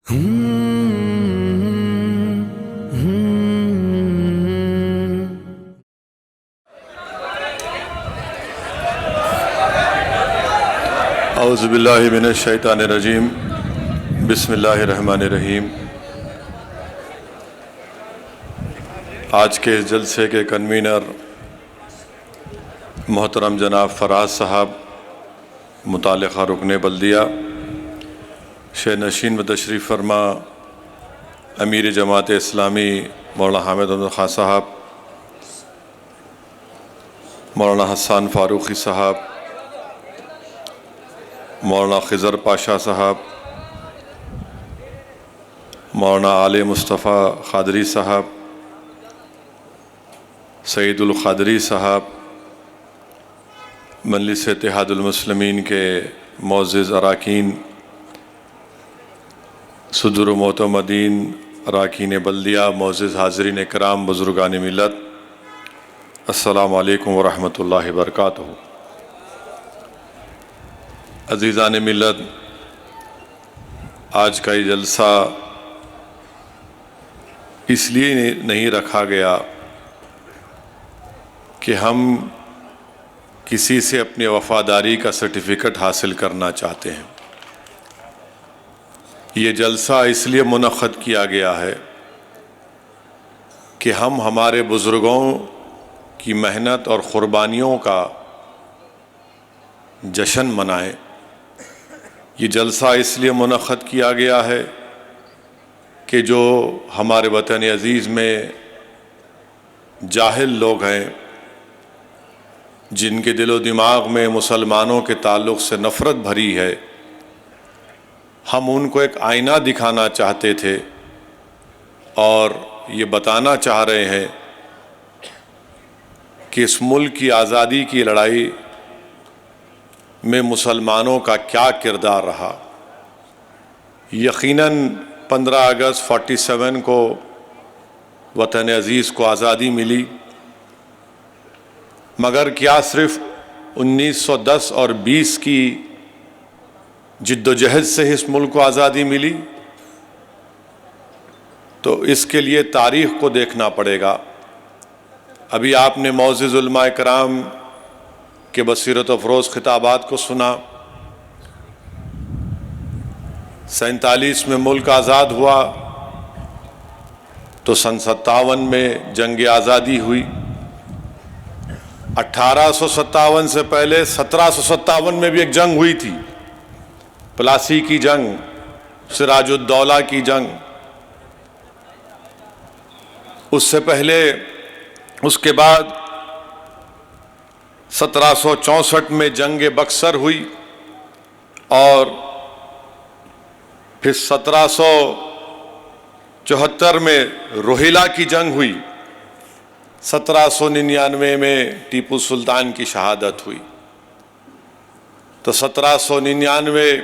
اعوذ باللہ من الشیطان الرجیم بسم اللہ الرحمن الرحیم۔ آج کے اس جلسے کے کنوینر محترم جناب فراز صاحب، متعلقہ رکن بلدیہ، شہ نشین و تشریف فرما امیر جماعت اسلامی مولانا حامد احمد خان صاحب، مولانا حسان فاروقی صاحب، مولانا خضر پاشا صاحب، مولانا علی مصطفیٰ قادری صاحب، سعید القادری صاحب، مجلس اتحاد المسلمین کے معزز اراکین، صدر و معتمدین اراکین بلدیہ، معزز حاضرین کرام، بزرگان ملت، السلام علیکم ورحمۃ اللہ وبرکاتہ۔ عزیزان ملت، آج کا یہ جلسہ اس لیے نہیں رکھا گیا کہ ہم کسی سے اپنی وفاداری کا سرٹیفکیٹ حاصل کرنا چاہتے ہیں۔ یہ جلسہ اس لیے منعقد کیا گیا ہے کہ ہم ہمارے بزرگوں کی محنت اور قربانیوں کا جشن منائیں۔ یہ جلسہ اس لیے منعقد کیا گیا ہے کہ جو ہمارے وطن عزیز میں جاہل لوگ ہیں، جن کے دل و دماغ میں مسلمانوں کے تعلق سے نفرت بھری ہے، ہم ان کو ایک آئینہ دکھانا چاہتے تھے اور یہ بتانا چاہ رہے ہیں کہ اس ملک کی آزادی کی لڑائی میں مسلمانوں کا کیا کردار رہا۔ یقیناً 15 اگست 47 کو وطن عزیز کو آزادی ملی، مگر کیا صرف 1910 اور 20 کی جد و جہد سے اس ملک کو آزادی ملی؟ تو اس کے لیے تاریخ کو دیکھنا پڑے گا۔ ابھی آپ نے معزز علماء کرام کے بصیرت افروز خطابات کو سنا۔ 47 میں ملک آزاد ہوا تو سن 57 میں جنگ آزادی ہوئی۔ 1857 سے پہلے 1757 میں بھی ایک جنگ ہوئی تھی، پلاسی کی جنگ، سراج الدولہ کی جنگ۔ اس سے پہلے، اس کے بعد 1764 میں جنگ بکسر ہوئی، اور پھر 1774 میں روہیلا کی جنگ ہوئی۔ 1799 میں ٹیپو سلطان کی شہادت ہوئی۔ تو 1799،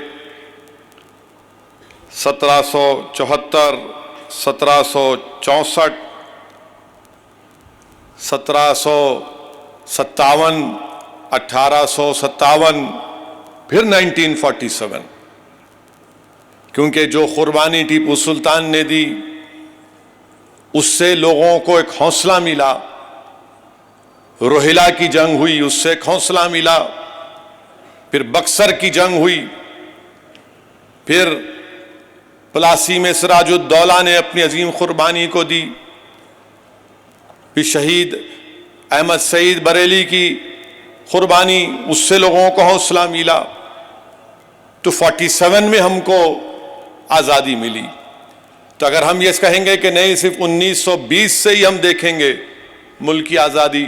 1774، 1764، 1757، 1857، پھر 1947، کیونکہ جو قربانی ٹیپو سلطان نے دی اس سے لوگوں کو ایک حوصلہ ملا۔ روہیلا کی جنگ ہوئی، اس سے ایک حوصلہ ملا۔ پھر بکسر کی جنگ ہوئی، پھر پلاسی میں سراج الدولہ نے اپنی عظیم قربانی کو دی، پھر شہید احمد سعید بریلی کی قربانی، اس سے لوگوں کو حوصلہ ملا۔ تو 47 میں ہم کو آزادی ملی۔ تو اگر ہم یہ کہیں گے کہ نہیں، صرف 1920 سے ہی ہم دیکھیں گے ملک کی آزادی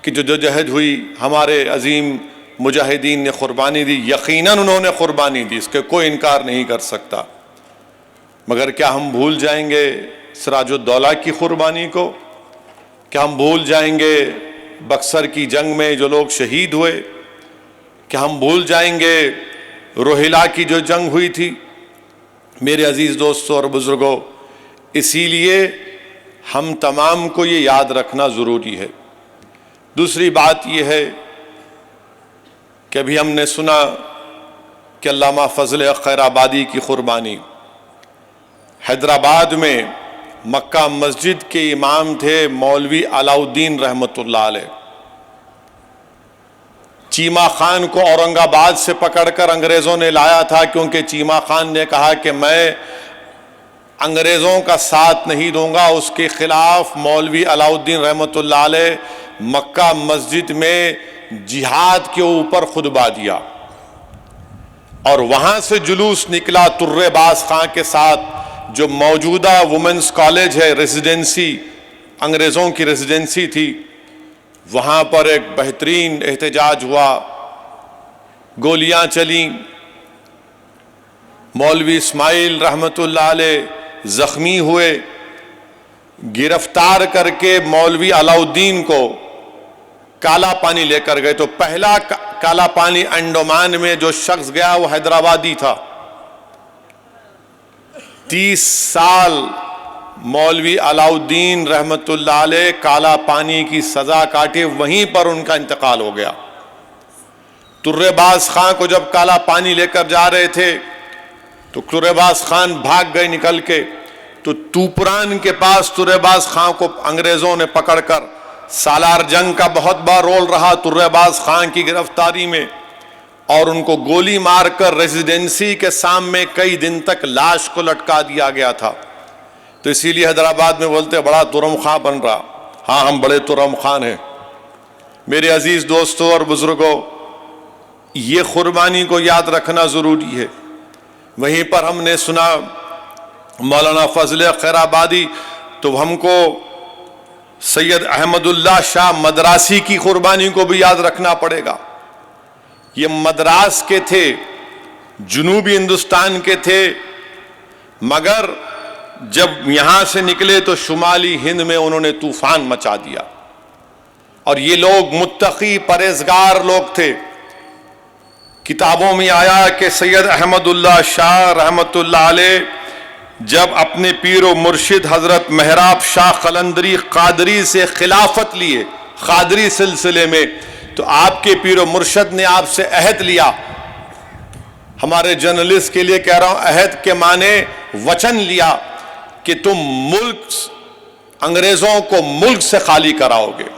کی جدوجہد ہوئی، ہمارے عظیم مجاہدین نے قربانی دی، یقیناً انہوں نے قربانی دی، اس کے کوئی انکار نہیں کر سکتا، مگر کیا ہم بھول جائیں گے سراج الدولہ کی قربانی کو؟ کیا ہم بھول جائیں گے بکسر کی جنگ میں جو لوگ شہید ہوئے؟ کیا ہم بھول جائیں گے روہیلا کی جو جنگ ہوئی تھی؟ میرے عزیز دوستوں اور بزرگوں، اسی لیے ہم تمام کو یہ یاد رکھنا ضروری ہے۔ دوسری بات یہ ہے کہ ابھی ہم نے سنا کہ علامہ فضل حق خیر آبادی کی قربانی، حیدرآباد میں مکہ مسجد کے امام تھے مولوی علاء الدین رحمۃ اللہ علیہ. چیمہ خان کو اورنگ آباد سے پکڑ کر انگریزوں نے لایا تھا، کیونکہ چیمہ خان نے کہا کہ میں انگریزوں کا ساتھ نہیں دوں گا. اس کے خلاف مولوی علاء الدین رحمۃ اللہ علیہ مکہ مسجد میں جہاد کے اوپر خطبہ دیا، اور وہاں سے جلوس نکلا ترے باز خان کے ساتھ، جو موجودہ وومنس کالج ہے، ریزیڈنسی انگریزوں کی ریزیڈنسی تھی. وہاں پر ایک بہترین احتجاج ہوا، گولیاں چلیں، مولوی اسماعیل رحمۃ اللہ علیہ زخمی ہوئے. گرفتار کر کے مولوی علاء الدین کو کالا پانی لے کر گئے. تو پہلا کالا پانی انڈمان میں جو شخص گیا وہ حیدرآبادی تھا. 30 سال مولوی علاء الدین رحمۃ اللہ علیہ کالا پانی کی سزا کاٹے، وہیں پر ان کا انتقال ہو گیا. ترے باز خان کو جب کالا پانی لے کر جا رہے تھے تو ترے باز خان بھاگ گئے نکل کے. تو توپران کے پاس ترے باز خان کو انگریزوں نے پکڑ کر، سالار جنگ کا بہت بڑا رول رہا ترے باز خان کی گرفتاری میں، اور ان کو گولی مار کر ریزیڈنسی کے سامنے کئی دن تک لاش کو لٹکا دیا گیا تھا. تو اسی لیے حیدرآباد میں بولتے بڑا ترم خاں بن رہا. ہاں ہم بڑے ترم خان ہیں. میرے عزیز دوستوں اور بزرگوں، یہ قربانی کو یاد رکھنا ضروری ہے. وہیں پر ہم نے سنا مولانا فضل خیر آبادی، تو ہم کو سید احمد اللہ شاہ مدراسی کی قربانی کو بھی یاد رکھنا پڑے گا. یہ مدراس کے تھے، جنوبی ہندوستان کے تھے، مگر جب یہاں سے نکلے تو شمالی ہند میں انہوں نے طوفان مچا دیا. اور یہ لوگ متقی پرہیزگار لوگ تھے. کتابوں میں آیا کہ سید احمد اللہ شاہ رحمۃ اللہ علیہ جب اپنے پیر و مرشد حضرت مہراب شاہ قلندری قادری سے خلافت لیے قادری سلسلے میں، تو آپ کے پیر و مرشد نے آپ سے عہد لیا. ہمارے جرنلسٹ کے لیے کہہ رہا ہوں، عہد کے معنی وچن لیا کہ تم ملک انگریزوں کو ملک سے خالی کراؤ گے.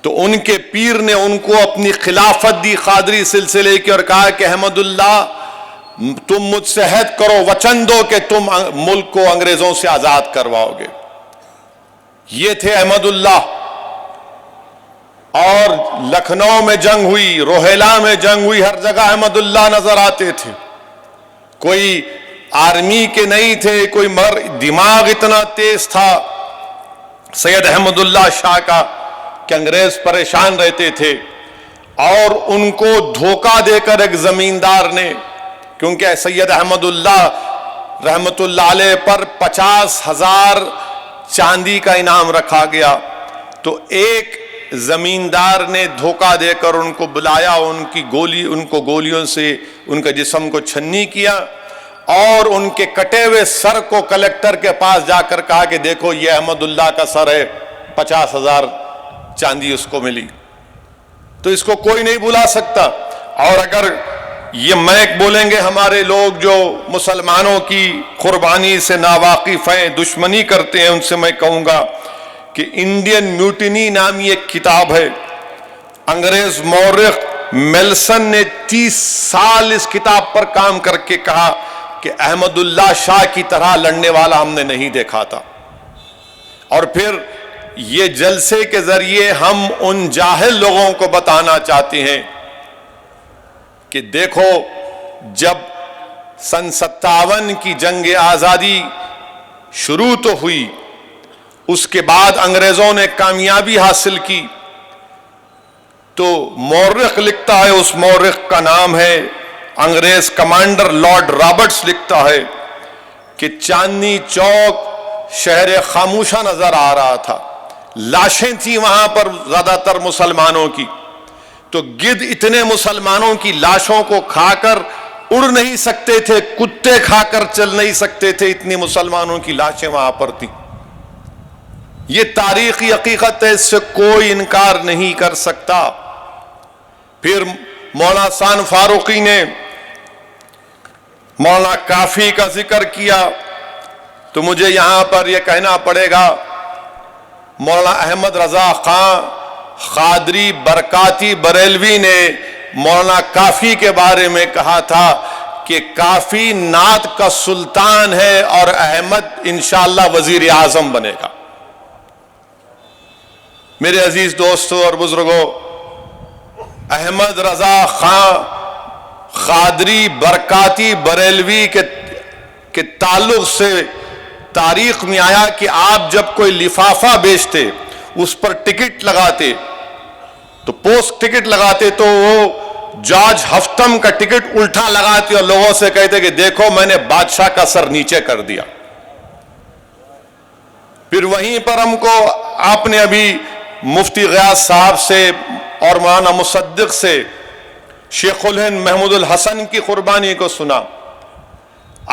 تو ان کے پیر نے ان کو اپنی خلافت دی قادری سلسلے کی، اور کہا کہ احمد اللہ تم مجھ سے عہد کرو، وچن دو کہ تم ملک کو انگریزوں سے آزاد کرواؤ گے. یہ تھے احمد اللہ. اور لکھنؤ میں جنگ ہوئی، روہیلا میں جنگ ہوئی، ہر جگہ احمد اللہ نظر آتے تھے. کوئی آرمی کے نہیں تھے، کوئی مگر دماغ اتنا تیز تھا سید احمد اللہ شاہ کا کہ انگریز پریشان رہتے تھے. اور ان کو دھوکہ دے کر ایک زمیندار نے، کیونکہ سید احمد اللہ رحمت اللہ علیہ پر 50,000 چاندی کا انعام رکھا گیا، تو ایک زمیندار نے دھوکہ دے کر ان کو بلایا، ان کو گولیوں سے ان کا جسم کو چھنی کیا، اور ان کے کٹے ہوئے سر کو کلیکٹر کے پاس جا کر کہا کہ دیکھو یہ احمد اللہ کا سر ہے، 50,000 چاندی اس کو ملی. تو اس کو کوئی نہیں بلا سکتا. اور اگر یہ میک بولیں گے ہمارے لوگ جو مسلمانوں کی قربانی سے ناواقف ہیں، دشمنی کرتے ہیں، ان سے میں کہوں گا کہ انڈین میوٹینی نامی ایک کتاب ہے. انگریز مورخ میلسن نے 30 سال اس کتاب پر کام کر کے کہا کہ احمد اللہ شاہ کی طرح لڑنے والا ہم نے نہیں دیکھا تھا. اور پھر یہ جلسے کے ذریعے ہم ان جاہل لوگوں کو بتانا چاہتے ہیں کہ دیکھو، جب سن 57 کی جنگ آزادی شروع تو ہوئی، اس کے بعد انگریزوں نے کامیابی حاصل کی، تو مورخ لکھتا ہے، اس مورخ کا نام ہے انگریز کمانڈر لارڈ رابرٹس، لکھتا ہے کہ چاندنی چوک شہر خاموشہ نظر آ رہا تھا. لاشیں تھیں وہاں پر زیادہ تر مسلمانوں کی، تو گدھ اتنے مسلمانوں کی لاشوں کو کھا کر اڑ نہیں سکتے تھے، کتے کھا کر چل نہیں سکتے تھے، اتنی مسلمانوں کی لاشیں وہاں پر تھیں. یہ تاریخی حقیقت ہے، اس سے کوئی انکار نہیں کر سکتا. پھر مولانا احسان فاروقی نے مولانا کافی کا ذکر کیا تو مجھے یہاں پر یہ کہنا پڑے گا، مولانا احمد رضا خان قادری برکاتی بریلوی نے مولانا کافی کے بارے میں کہا تھا کہ کافی نعت کا سلطان ہے اور احمد انشاءاللہ وزیر اعظم بنے گا۔ میرے عزیز دوستوں اور بزرگوں، احمد رضا خان قادری برکاتی بریلوی کے تعلق سے تاریخ میں آیا کہ آپ جب کوئی لفافہ بیچتے، اس پر ٹکٹ لگاتے، تو پوسٹ ٹکٹ لگاتے تو وہ جارج ہفتم کا ٹکٹ الٹا لگاتے اور لوگوں سے کہتے کہ دیکھو میں نے بادشاہ کا سر نیچے کر دیا۔ پھر وہیں پر ہم کو آپ نے ابھی مفتی غیاث صاحب سے اور مولانا مصدق سے شیخ الہند محمود الحسن کی قربانی کو سنا۔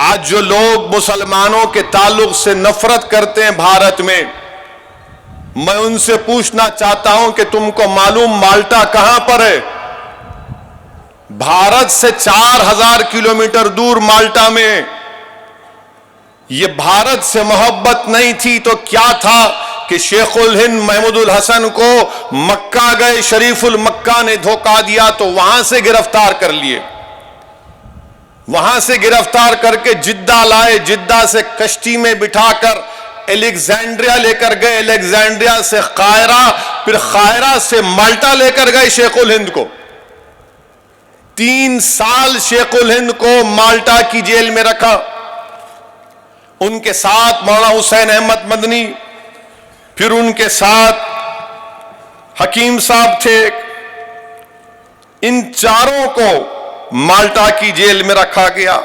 آج جو لوگ مسلمانوں کے تعلق سے نفرت کرتے ہیں بھارت میں، میں ان سے پوچھنا چاہتا ہوں کہ تم کو معلوم مالٹا کہاں پر ہے؟ بھارت سے 4000 کلومیٹر دور مالٹا میں۔ یہ بھارت سے محبت نہیں تھی تو کیا تھا کہ شیخ الہند محمود الحسن کو مکہ گئے، شریف المکہ نے دھوکہ دیا تو وہاں سے گرفتار کر لیے، وہاں سے گرفتار کر کے جدہ لائے، جدہ سے کشتی میں بٹھا کر الیگزینڈریا لے کر گئے، الیگزینڈریا سے قاہرہ، پھر قاہرہ سے مالٹا لے کر گئے شیخ الہند کو۔ 3 سال شیخ الہند کو مالٹا کی جیل میں رکھا۔ ان کے ساتھ مولانا حسین احمد مدنی، پھر ان کے ساتھ حکیم صاحب تھے، ان چاروں کو مالٹا کی جیل میں رکھا گیا۔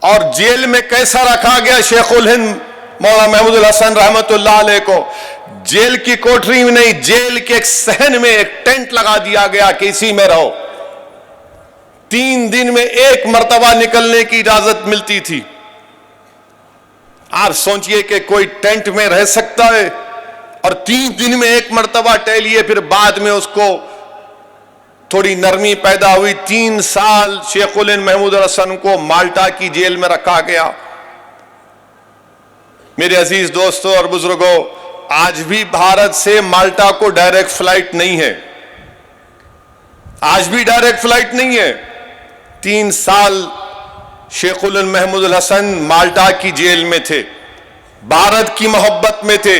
اور جیل میں کیسا رکھا گیا شیخ الہند مولانا محمود الحسن رحمت اللہ علیہ کو؟ جیل کی کوٹری میں نہیں، جیل کے ایک صحن میں ایک ٹینٹ لگا دیا گیا کہ اسی میں رہو۔ 3 دن میں 1 مرتبہ نکلنے کی اجازت ملتی تھی۔ آپ سوچئے کہ کوئی ٹینٹ میں رہ سکتا ہے؟ اور 3 دن میں 1 مرتبہ ٹہلیے، پھر بعد میں اس کو تھوڑی نرمی پیدا ہوئی۔ 3 سال شیخ الہند محمود الحسن کو مالٹا کی جیل میں رکھا گیا۔ میرے عزیز دوستوں اور بزرگوں، آج بھی بھارت سے مالٹا کو ڈائریکٹ فلائٹ نہیں ہے، آج بھی ڈائریکٹ فلائٹ نہیں ہے۔ 3 سال شیخ الہند محمود الحسن مالٹا کی جیل میں تھے، بھارت کی محبت میں تھے،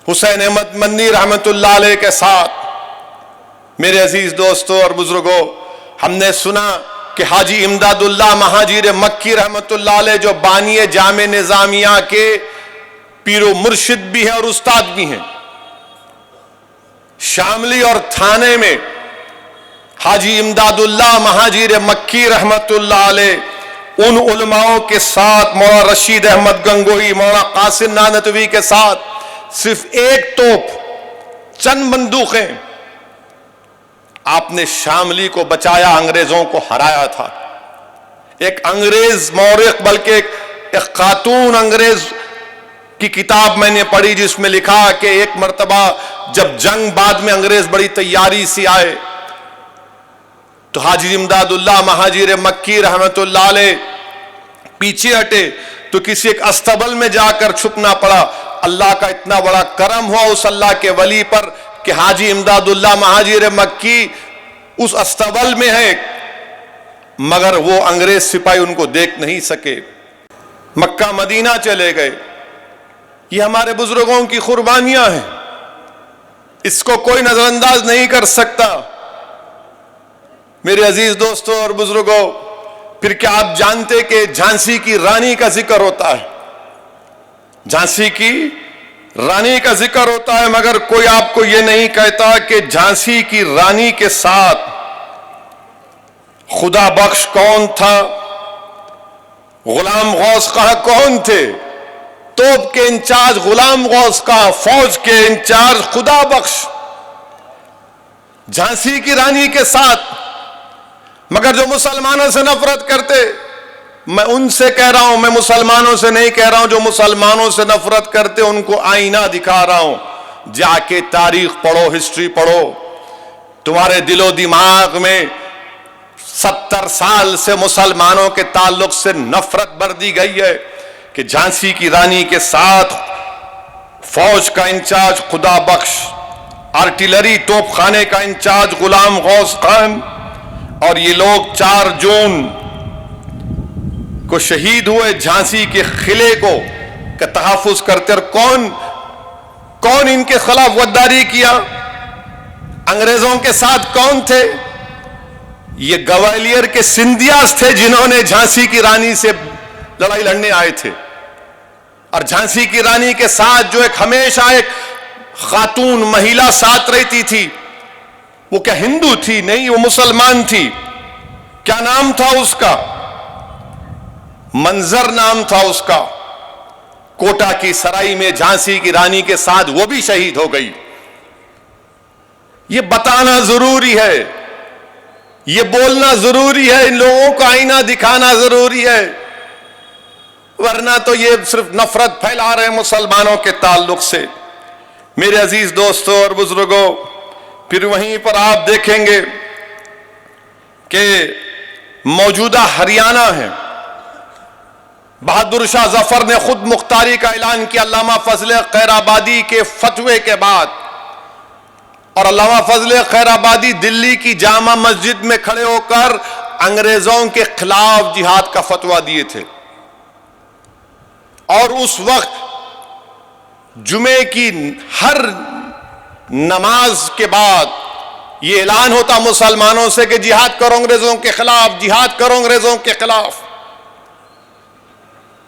حسین احمد مدنی رحمت اللہ علیہ کے ساتھ۔ میرے عزیز دوستوں اور بزرگوں، ہم نے سنا کہ حاجی امداد اللہ مہاجر مکی رحمت اللہ علیہ جو بانی جامع نظامیہ کے پیر و مرشد بھی ہیں اور استاد بھی ہیں، شاملی اور تھانے میں حاجی امداد اللہ مہاجر مکی رحمت اللہ علیہ ان علماءوں کے ساتھ، مولانا رشید احمد گنگوہی، مولانا قاسم نانوتوی کے ساتھ صرف 1 توپ، چند بندوقیں، آپ نے شاملی کو بچایا، انگریزوں کو ہرایا تھا۔ ایک انگریز مورخ، بلکہ ایک خاتون انگریز کی کتاب میں نے پڑھی جس میں لکھا کہ ایک مرتبہ جب جنگ بعد میں انگریز بڑی تیاری سے آئے تو حاجی امداد اللہ مہاجر مکی رحمت اللہ علیہ پیچھے ہٹے تو کسی ایک استبل میں جا کر چھپنا پڑا۔ اللہ کا اتنا بڑا کرم ہوا اس اللہ کے ولی پر کہ حاجی امداد اللہ مہاجر مکی اس استبل میں ہے، مگر وہ انگریز سپاہی ان کو دیکھ نہیں سکے، مکہ مدینہ چلے گئے۔ یہ ہمارے بزرگوں کی قربانیاں ہیں، اس کو کوئی نظر انداز نہیں کر سکتا۔ میرے عزیز دوستوں اور بزرگوں، پھر کیا آپ جانتے کہ جھانسی کی رانی کا ذکر ہوتا ہے؟ جھانسی کی رانی کا ذکر ہوتا ہے، مگر کوئی آپ کو یہ نہیں کہتا کہ جھانسی کی رانی کے ساتھ خدا بخش کون تھا، غلام غوث خاں کون تھے، توپ کے انچارج غلام غوث خاں، فوج کے انچارج خدا بخش، جھانسی کی رانی کے ساتھ۔ مگر جو مسلمانوں سے نفرت کرتے، میں ان سے کہہ رہا ہوں، میں مسلمانوں سے نہیں کہہ رہا ہوں، جو مسلمانوں سے نفرت کرتے ان کو آئینہ دکھا رہا ہوں، جا کے تاریخ پڑھو، ہسٹری پڑھو، تمہارے دل و دماغ میں 70 سال سے مسلمانوں کے تعلق سے نفرت بر دی گئی ہے کہ جھانسی کی رانی کے ساتھ فوج کا انچارج خدا بخش، آرٹلری توپ خانے کا انچارج غلام غوث خان، اور یہ لوگ 4 جون کو شہید ہوئے جھانسی کے قلعے کو کا تحفظ کرتے، اور کون ان کے خلاف غداری کیا؟ انگریزوں کے ساتھ کون تھے؟ یہ گوالیر کے سندھیاس تھے جنہوں نے جھانسی کی رانی سے لڑائی لڑنے آئے تھے. اور جھانسی کی رانی کے ساتھ جو ہمیشہ ایک خاتون مہیلا ساتھ رہتی تھی، وہ کیا ہندو تھی؟ نہیں، وہ مسلمان تھی. کیا نام تھا اس کا؟ منظر نام تھا اس کا. کوٹا کی سرائی میں جھانسی کی رانی کے ساتھ وہ بھی شہید ہو گئی. یہ بتانا ضروری ہے، یہ بولنا ضروری ہے، ان لوگوں کو آئینہ دکھانا ضروری ہے، ورنہ تو یہ صرف نفرت پھیلا رہے ہیں مسلمانوں کے تعلق سے. میرے عزیز دوستوں اور بزرگوں، پھر وہیں پر آپ دیکھیں گے کہ موجودہ ہریانہ ہے. بہادر شاہ ظفر نے خود مختاری کا اعلان کیا علامہ فضل خیر آبادی کے فتوے کے بعد، اور علامہ فضل خیر آبادی دلی کی جامع مسجد میں کھڑے ہو کر انگریزوں کے خلاف جہاد کا فتویٰ دیے تھے. اور اس وقت جمعے کی ہر نماز کے بعد یہ اعلان ہوتا مسلمانوں سے کہ جہاد کرو انگریزوں کے خلاف، جہاد کرو انگریزوں کے خلاف.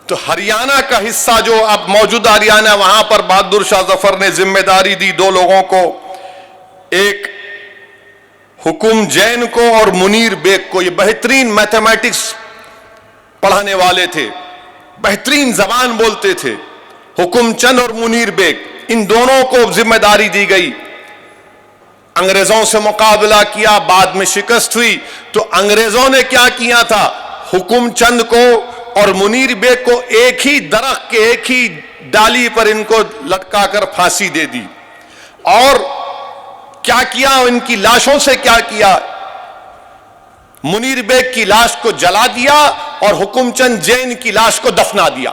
تو ہریانہ کا حصہ جو اب موجودہ ہریانہ، وہاں پر بہادر شاہ ظفر نے ذمہ داری دی 2 لوگوں کو، ایک حکم جین کو اور منیر بیگ کو. یہ بہترین میتھمیٹکس پڑھانے والے تھے، بہترین زبان بولتے تھے. حکم چند اور منیر بیگ، ان دونوں کو ذمہ داری دی گئی. انگریزوں سے مقابلہ کیا، بعد میں شکست ہوئی. تو انگریزوں نے کیا کیا تھا؟ حکم چند کو اور منیر بیگ کو ایک ہی درخت کے ایک ہی ڈالی پر ان کو لٹکا کر پھانسی دے دی. اور کیا کیا؟ ان کی لاشوں سے کیا کیا؟ منیر بیگ کی لاش کو جلا دیا اور حکم چند جین کی لاش کو دفنا دیا.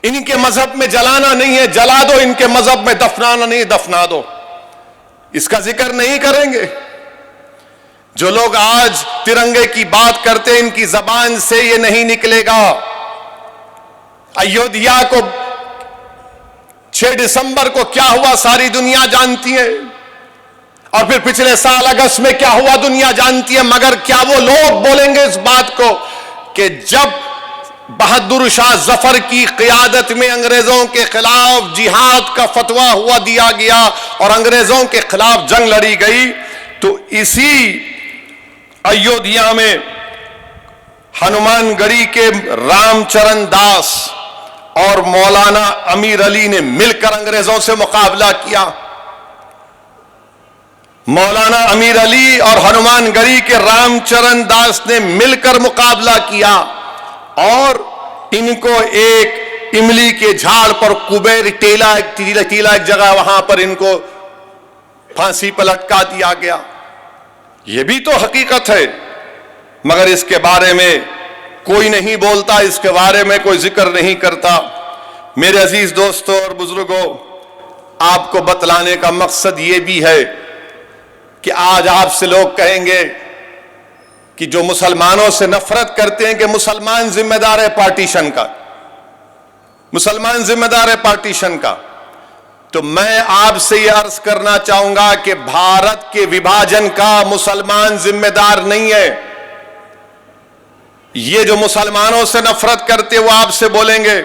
ان کے مذہب میں جلانا نہیں ہے، جلا دو. ان کے مذہب میں دفنانا نہیں، دفنا دو. اس کا ذکر نہیں کریں گے. جو لوگ آج ترنگے کی بات کرتے، ان کی زبان سے یہ نہیں نکلے گا. ایودھیا کو 6 دسمبر کو کیا ہوا ساری دنیا جانتی ہے، اور پھر پچھلے سال اگست میں کیا ہوا دنیا جانتی ہے. مگر کیا وہ لوگ بولیں گے اس بات کو کہ جب بہادر شاہ ظفر کی قیادت میں انگریزوں کے خلاف جہاد کا فتویٰ ہوا دیا گیا اور انگریزوں کے خلاف جنگ لڑی گئی، تو اسی ایودھیا میں ہنومان گڑھی کے رام چرن داس اور مولانا امیر علی نے مل کر انگریزوں سے مقابلہ کیا. مولانا امیر علی اور ہنومان گڑھی کے رام چرن داس نے مل کر مقابلہ کیا، اور ان کو ایک املی کے جھاڑ پر کبیر ٹیلا ایک جگہ، وہاں پر ان کو پھانسی پر لٹکا دیا گیا. یہ بھی تو حقیقت ہے، مگر اس کے بارے میں کوئی نہیں بولتا، اس کے بارے میں کوئی ذکر نہیں کرتا. میرے عزیز دوستوں اور بزرگوں، آپ کو بتلانے کا مقصد یہ بھی ہے کہ آج آپ سے لوگ کہیں گے کہ جو مسلمانوں سے نفرت کرتے ہیں کہ مسلمان ذمہ دار ہے پارٹیشن کا، مسلمان ذمہ دار ہے پارٹیشن کا، تو میں آپ سے یہ عرض کرنا چاہوں گا کہ بھارت کے وبھاجن کا مسلمان ذمہ دار نہیں ہے. یہ جو مسلمانوں سے نفرت کرتے وہ آپ سے بولیں گے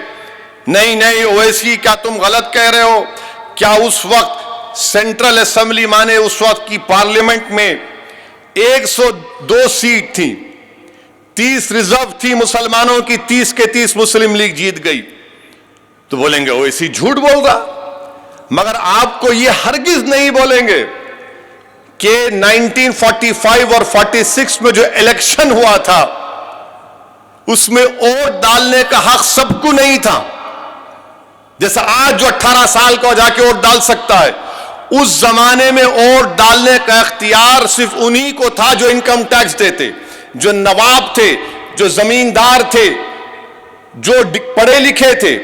نہیں اویسی کیا تم غلط کہہ رہے ہو. کیا اس وقت سینٹرل اسمبلی مانے اس وقت کی پارلیمنٹ میں 102 سیٹ تھی، 30 ریزرو تھی مسلمانوں کی، 30 کے 30 مسلم لیگ جیت گئی. تو بولیں گے اویسی جھوٹ بول رہا. مگر آپ کو یہ ہرگز نہیں بولیں گے کہ 1945 اور 46 میں جو الیکشن ہوا تھا اس میں ووٹ ڈالنے کا حق سب کو نہیں تھا. جیسا آج جو 18 سال کا جا کے ووٹ ڈال سکتا ہے، اس زمانے میں ووٹ ڈالنے کا اختیار صرف انہی کو تھا جو انکم ٹیکس دیتے، جو نواب تھے، جو زمیندار تھے، جو پڑھے لکھے تھے،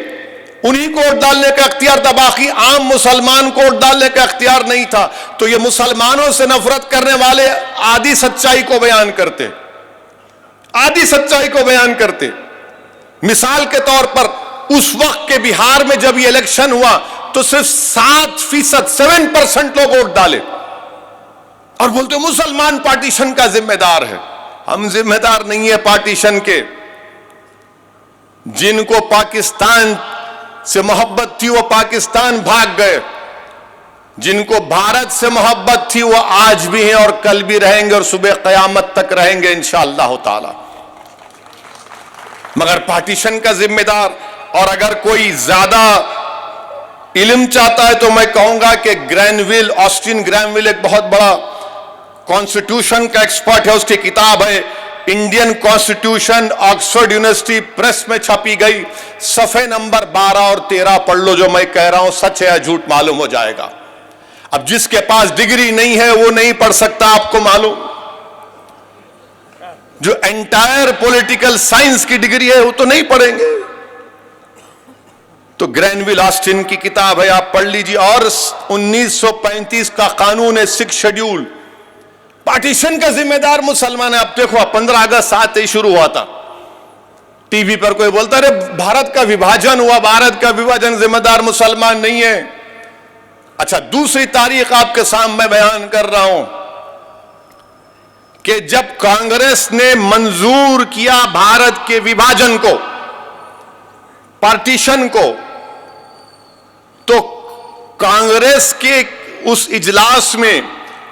انہی کو ووٹ ڈالنے کا اختیار تھا، باقی عام مسلمان کو ووٹ ڈالنے کا اختیار نہیں تھا۔ تو یہ مسلمانوں سے نفرت کرنے والے آدھی سچائی کو بیان کرتے، آدھی سچائی کو بیان کرتے۔ مثال کے طور پر اس وقت کے بہار میں جب یہ الیکشن ہوا تو صرف 7% لوگ ووٹ ڈالے، اور بولتے مسلمان پارٹیشن کا ذمہ دار ہے۔ ہم ذمہ دار نہیں ہے پارٹیشن کے۔ جن کو پاکستان سے محبت تھی وہ پاکستان بھاگ گئے، جن کو بھارت سے محبت تھی وہ آج بھی ہیں اور کل بھی رہیں گے اور صبح قیامت تک رہیں گے انشاءاللہ تعالی۔ مگر پارٹیشن کا ذمہ دار، اور اگر کوئی زیادہ علم چاہتا ہے تو میں کہوں گا کہ گرینویل، آسٹن گرینویل ایک بہت بڑا کانسٹیٹیوشن کا ایکسپرٹ ہے، اس کی کتاب ہے Indian constitution, Oxford university press میں چھپی گئی، صفحے نمبر 12 اور 13 پڑھ لو، جو میں کہہ رہا ہوں سچ ہے یا جھوٹ معلوم ہو جائے گا۔ اب جس کے پاس ڈگری نہیں ہے وہ نہیں پڑھ سکتا، آپ کو معلوم۔ جو انٹائر پولیٹیکل سائنس کی ڈگری ہے وہ تو نہیں پڑھیں گے۔ تو گرینویل آسٹن کی کتاب ہے، آپ پڑھ لیجیے۔ اور 1935 کا قانون ہے، 6 شیڈیول، پارٹیشن کا ذمہ دار مسلمان ہے۔ اب دیکھو 15 اگست آتے ہی شروع ہوا تھا، ٹی وی پر کوئی بولتا رہے بھارت کا وبھاجن ہوا، بھارت کا وبھاجن ذمہ دار مسلمان نہیں ہے۔ اچھا، دوسری تاریخ آپ کے سامنے بیان کر رہا ہوں کہ جب کانگریس نے منظور کیا بھارت کے وبھاجن کو، پارٹیشن کو، تو کانگریس کے اس اجلاس میں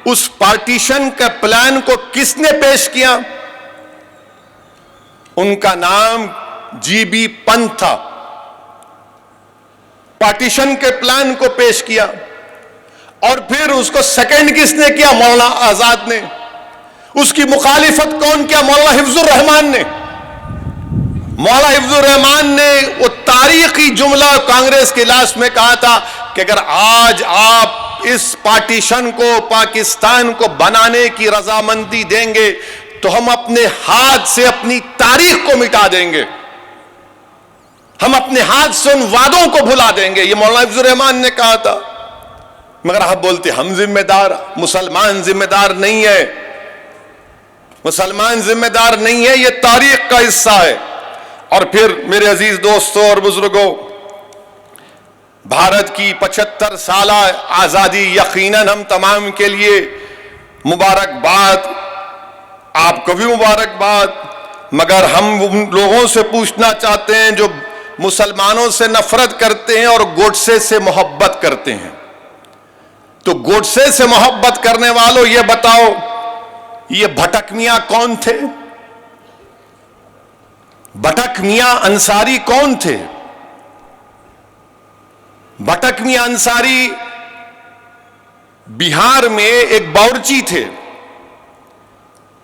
اس پارٹیشن کا پلان کو کس نے پیش کیا؟ ان کا نام جی بی پنت تھا۔ پارٹیشن کے پلان کو پیش کیا، اور پھر اس کو سیکنڈ کس نے کیا؟ مولانا آزاد نے۔ اس کی مخالفت کون کیا؟ مولانا حفظ الرحمان نے۔ مولانا حفظ الرحمان نے وہ تاریخی جملہ کانگریس کے اجلاس میں کہا تھا کہ اگر آج آپ اس پارٹیشن کو، پاکستان کو بنانے کی رضامندی دیں گے تو ہم اپنے ہاتھ سے اپنی تاریخ کو مٹا دیں گے، ہم اپنے ہاتھ سے ان وعدوں کو بھلا دیں گے۔ یہ مولانا حفظ الرحمان نے کہا تھا۔ مگر آپ بولتے ہم ذمہ دار، مسلمان ذمہ دار نہیں ہے، مسلمان ذمہ دار نہیں ہے، یہ تاریخ کا حصہ ہے۔ اور پھر میرے عزیز دوستوں اور بزرگوں، بھارت کی 75 سالہ آزادی یقیناً ہم تمام کے لیے مبارکباد، آپ کو بھی مبارکباد، مگر ہم ان لوگوں سے پوچھنا چاہتے ہیں جو مسلمانوں سے نفرت کرتے ہیں اور گوڈسے سے محبت کرتے ہیں۔ تو گوڈسے سے محبت کرنے والوں یہ بتاؤ، یہ بھٹک میاں کون تھے؟ بھٹک میاں انصاری کون تھے؟ بھٹک میاں انصاری بہار میں ایک باورچی تھے۔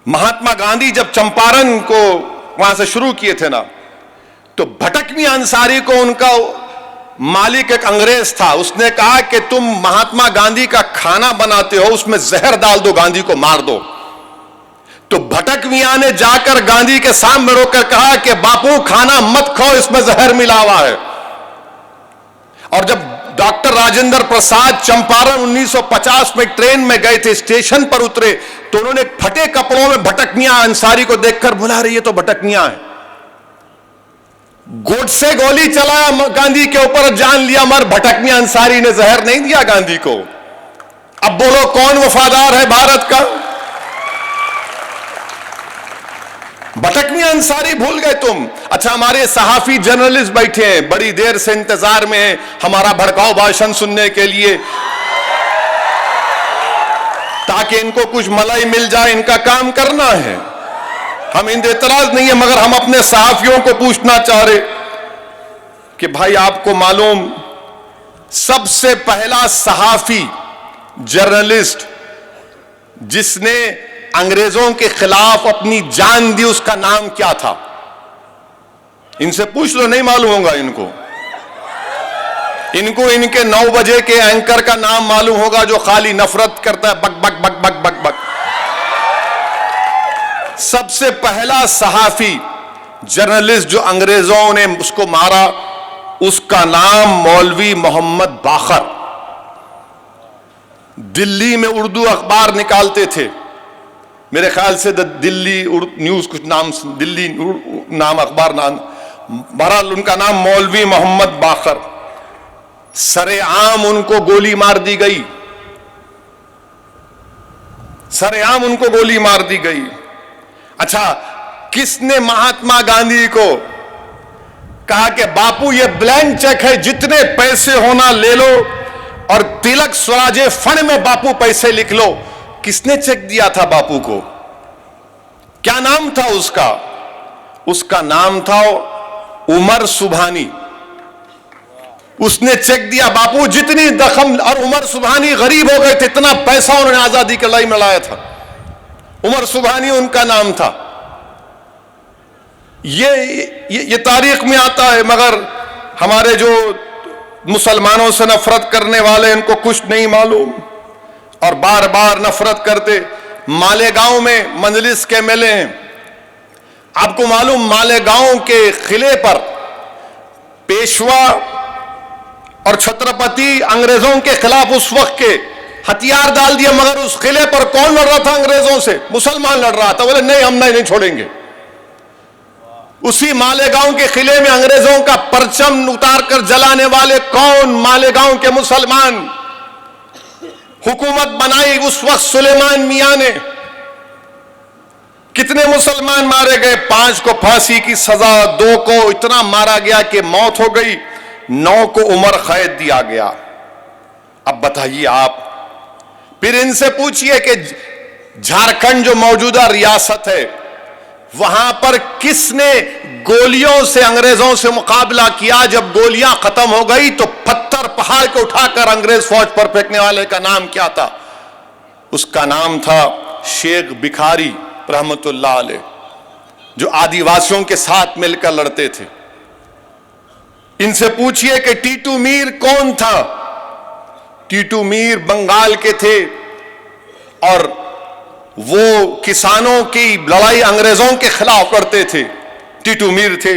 مہاتما گاندھی جب چمپارن کو وہاں سے شروع کیے تھے نا، تو بھٹک میاں انصاری کو ان کا مالک ایک انگریز تھا، اس نے کہا کہ تم مہاتما گاندھی کا کھانا بناتے ہو، اس میں زہر ڈال دو، گاندھی کو مار دو۔ تو بھٹک میاں نے جا کر گاندھی کے سامنے رو کر کہا کہ باپو کھانا مت کھاؤ، اس میں زہر ملا ہوا ہے۔ اور جب ڈاکٹر راجندر پرساد چمپارن 1950 میں ٹرین میں گئے تھے، اسٹیشن پر اترے تو انہوں نے پھٹے کپڑوں میں بھٹک میاں انصاری کو دیکھ کر بلا رہی ہے تو بھٹک میاں ہے۔ گوڈسے گولی چلایا گاندھی کے اوپر، جان لیا مر، بھٹک میاں انصاری نے زہر نہیں دیا گاندھی کو۔ اب بولو کون وفادار ہے بھارت کا؟ بھٹک میاں انصاری بھول گئے تم؟ اچھا، ہمارے صحافی جرنلسٹ بیٹھے ہیں، بڑی دیر سے انتظار میں ہیں ہمارا بھڑکاؤ بھاشن سننے کے لیے، تاکہ ان کو کچھ ملائی مل جائے، ان کا کام کرنا ہے۔ ہم ان اعتراض نہیں ہے، مگر ہم اپنے صحافیوں کو پوچھنا چاہ رہے کہ بھائی آپ کو معلوم سب سے پہلا صحافی جرنلسٹ جس نے انگریزوں کے خلاف اپنی جان دی اس کا نام کیا تھا؟ ان سے پوچھ لو، نہیں معلوم ہوگا ان کو۔ ان کو ان کے 9 بجے کے اینکر کا نام معلوم ہوگا جو خالی نفرت کرتا ہے، بک بک بک بک بک بک۔ سب سے پہلا صحافی جرنلسٹ جو انگریزوں نے اس کو مارا، اس کا نام مولوی محمد باقر، دلی میں اردو اخبار نکالتے تھے، میرے خیال سے دلی نیوز کچھ نام، دلی نام اخبار نام، بہرحال ان کا نام مولوی محمد باقر، سر عام ان کو گولی مار دی گئی، سر عام ان کو گولی مار دی گئی۔ اچھا، کس نے مہاتما گاندھی کو کہا کہ باپو یہ بلینک چیک ہے، جتنے پیسے ہونا لے لو اور تلک سوراج فنڈ میں باپو پیسے لکھ لو؟ کس نے چیک دیا تھا باپو کو؟ کیا نام تھا اس کا؟ اس کا نام تھا عمر سبحانی۔ اس نے چیک دیا باپو جتنی دخم، اور عمر سبحانی غریب ہو گئے تھے، اتنا پیسہ انہوں نے آزادی کی لڑائی میں لایا تھا، عمر سبحانی ان کا نام تھا۔ یہ تاریخ میں آتا ہے، مگر ہمارے جو مسلمانوں سے نفرت کرنے والے ان کو کچھ نہیں معلوم اور بار بار نفرت کرتے۔ مالیگاؤں میں مجلس کے ملے ہیں، آپ کو معلوم مالیگاؤں کے قلعے پر پیشوا اور چھترپتی انگریزوں کے خلاف اس وقت کے ہتھیار ڈال دیا، مگر اس قلعے پر کون لڑ رہا تھا انگریزوں سے؟ مسلمان لڑ رہا تھا۔ بولے نہیں، ہم نہیں چھوڑیں گے۔ اسی مالیگاؤں کے قلعے میں انگریزوں کا پرچم اتار کر جلانے والے کون؟ مالیگاؤں کے مسلمان۔ حکومت بنائی اس وقت سلیمان میاں نے۔ کتنے مسلمان مارے گئے؟ 5 کو پھانسی کی سزا، 2 کو اتنا مارا گیا کہ موت ہو گئی، 9 کو عمر قید دیا گیا۔ اب بتائیے آپ، پھر ان سے پوچھئے کہ جھارکھنڈ جو موجودہ ریاست ہے، وہاں پر کس نے گولیوں سے انگریزوں سے مقابلہ کیا؟ جب گولیاں ختم ہو گئی تو پتھر پہاڑ کو اٹھا کر انگریز فوج پر پھینکنے والے کا نام کیا تھا؟ اس کا نام تھا شیخ بکھاری رحمت اللہ علیہ، جو آدیواسیوں کے ساتھ مل کر لڑتے تھے۔ ان سے پوچھئے کہ ٹیٹو میر کون تھا؟ ٹیٹو میر بنگال کے تھے اور وہ کسانوں کی لڑائی انگریزوں کے خلاف کرتے تھے، ٹیٹو میر تھے۔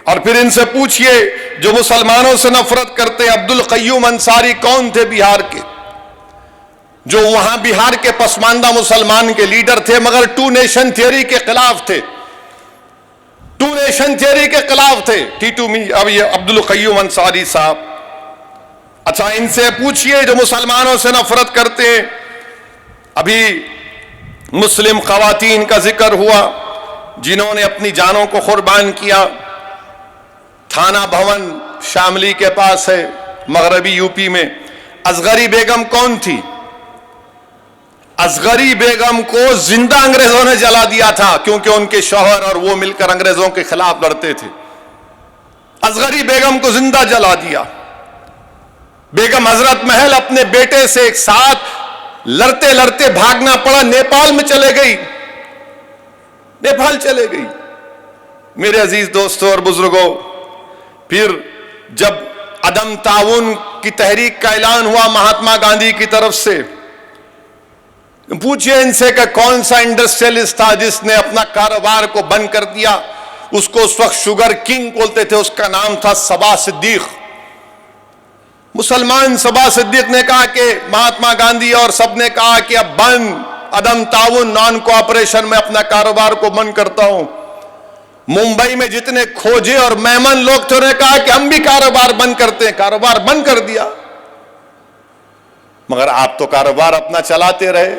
اور پھر ان سے پوچھئے جو مسلمانوں سے نفرت کرتے، عبد القیوم انصاری کون تھے بہار کے، جو وہاں بہار کے پسماندہ مسلمان کے لیڈر تھے، مگر 2 نیشن تھیوری کے خلاف تھے، 2 نیشن تھیوری کے خلاف تھے ٹیٹو میر، اب یہ عبد القیوم انصاری صاحب۔ اچھا، ان سے پوچھئے جو مسلمانوں سے نفرت کرتے ہیں، ابھی مسلم خواتین کا ذکر ہوا جنہوں نے اپنی جانوں کو قربان کیا۔ تھانہ بھون شاملی کے پاس ہے، مغربی یو پی میں۔ اصغری بیگم کون تھی؟ اصغری بیگم کو زندہ انگریزوں نے جلا دیا تھا، کیونکہ ان کے شوہر اور وہ مل کر انگریزوں کے خلاف لڑتے تھے۔ اصغری بیگم کو زندہ جلا دیا۔ بیگم حضرت محل اپنے بیٹے سے ایک ساتھ لڑتے لڑتے بھاگنا پڑا، نیپال میں چلے گئی، نیپال چلے گئی۔ میرے عزیز دوستوں اور بزرگوں، پھر جب عدم تعاون کی تحریک کا اعلان ہوا مہاتما گاندھی کی طرف سے، پوچھئے ان سے کہ کون سا انڈسٹریلسٹ تھا جس نے اپنا کاروبار کو بند کر دیا؟ اس کو اس وقت شوگر کنگ بولتے تھے، اس کا نام تھا صبا صدیق۔ مسلمان صبا صدیق نے کہا کہ مہاتما گاندھی اور سب نے کہا کہ اب بند، عدم تعاون، نان کوآپریشن، میں اپنا کاروبار کو بند کرتا ہوں۔ ممبئی میں جتنے کھوجے اور میمن لوگ تھے انہوں نے کہا کہ ہم بھی کاروبار بند کرتے ہیں، کاروبار بند کر دیا۔ مگر آپ تو کاروبار اپنا چلاتے رہے،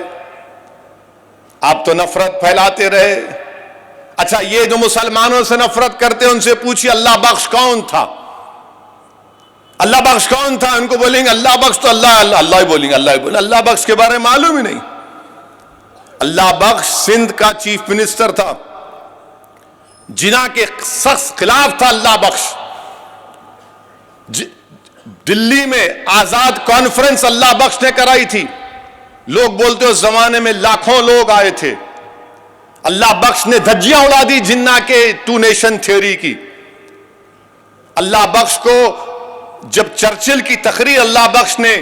آپ تو نفرت پھیلاتے رہے۔ اچھا، یہ جو مسلمانوں سے نفرت کرتے ان سے پوچھیے اللہ بخش کون تھا؟ اللہ بخش کون تھا؟ ان کو بولیں گے اللہ بخش تو اللہ ہی بولیں گے، اللہ ہی بولیں۔ اللہ بخش کے بارے میں معلوم ہی نہیں۔ اللہ بخش سندھ کا چیف منسٹر تھا، جناح کے سخت خلاف تھا اللہ بخش۔ دلی میں آزاد کانفرنس اللہ بخش نے کرائی تھی، لوگ بولتے اس زمانے میں لاکھوں لوگ آئے تھے۔ اللہ بخش نے دھجیاں اڑا دی جناح کے 2 نیشن تھیوری کی۔ اللہ بخش کو جب چرچل کی تقریر اللہ بخش نے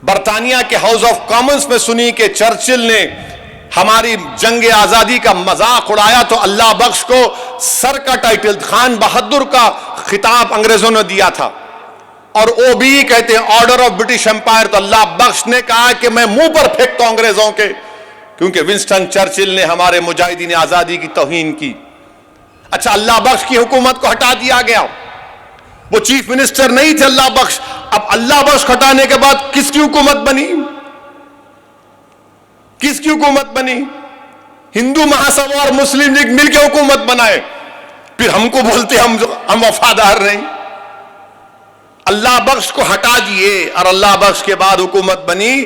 برطانیہ کے ہاؤس آف کامنز میں سنی کہ چرچل نے ہماری جنگ آزادی کا مذاق اڑایا، تو اللہ بخش کو سر کا ٹائٹل خان بہادر کا خطاب انگریزوں نے دیا تھا، اور او بی کہتے ہیں آرڈر آف برٹش امپائر، تو اللہ بخش نے کہا کہ میں منہ پر پھینکتا ہوں انگریزوں کے، کیونکہ ونسٹن چرچل نے ہمارے مجاہدین آزادی کی توہین کی۔ اچھا، اللہ بخش کی حکومت کو ہٹا دیا گیا، وہ چیف منسٹر نہیں تھے اللہ بخش، اب اللہ بخش ہٹانے کے بعد کس کی حکومت بنی؟ کس کی حکومت بنی؟ ہندو مہاسبھا اور مسلم لیگ مل کے حکومت بنائے، پھر ہم کو بولتے ہم وفادار نہیں۔ اللہ بخش کو ہٹا دیے اور اللہ بخش کے بعد حکومت بنی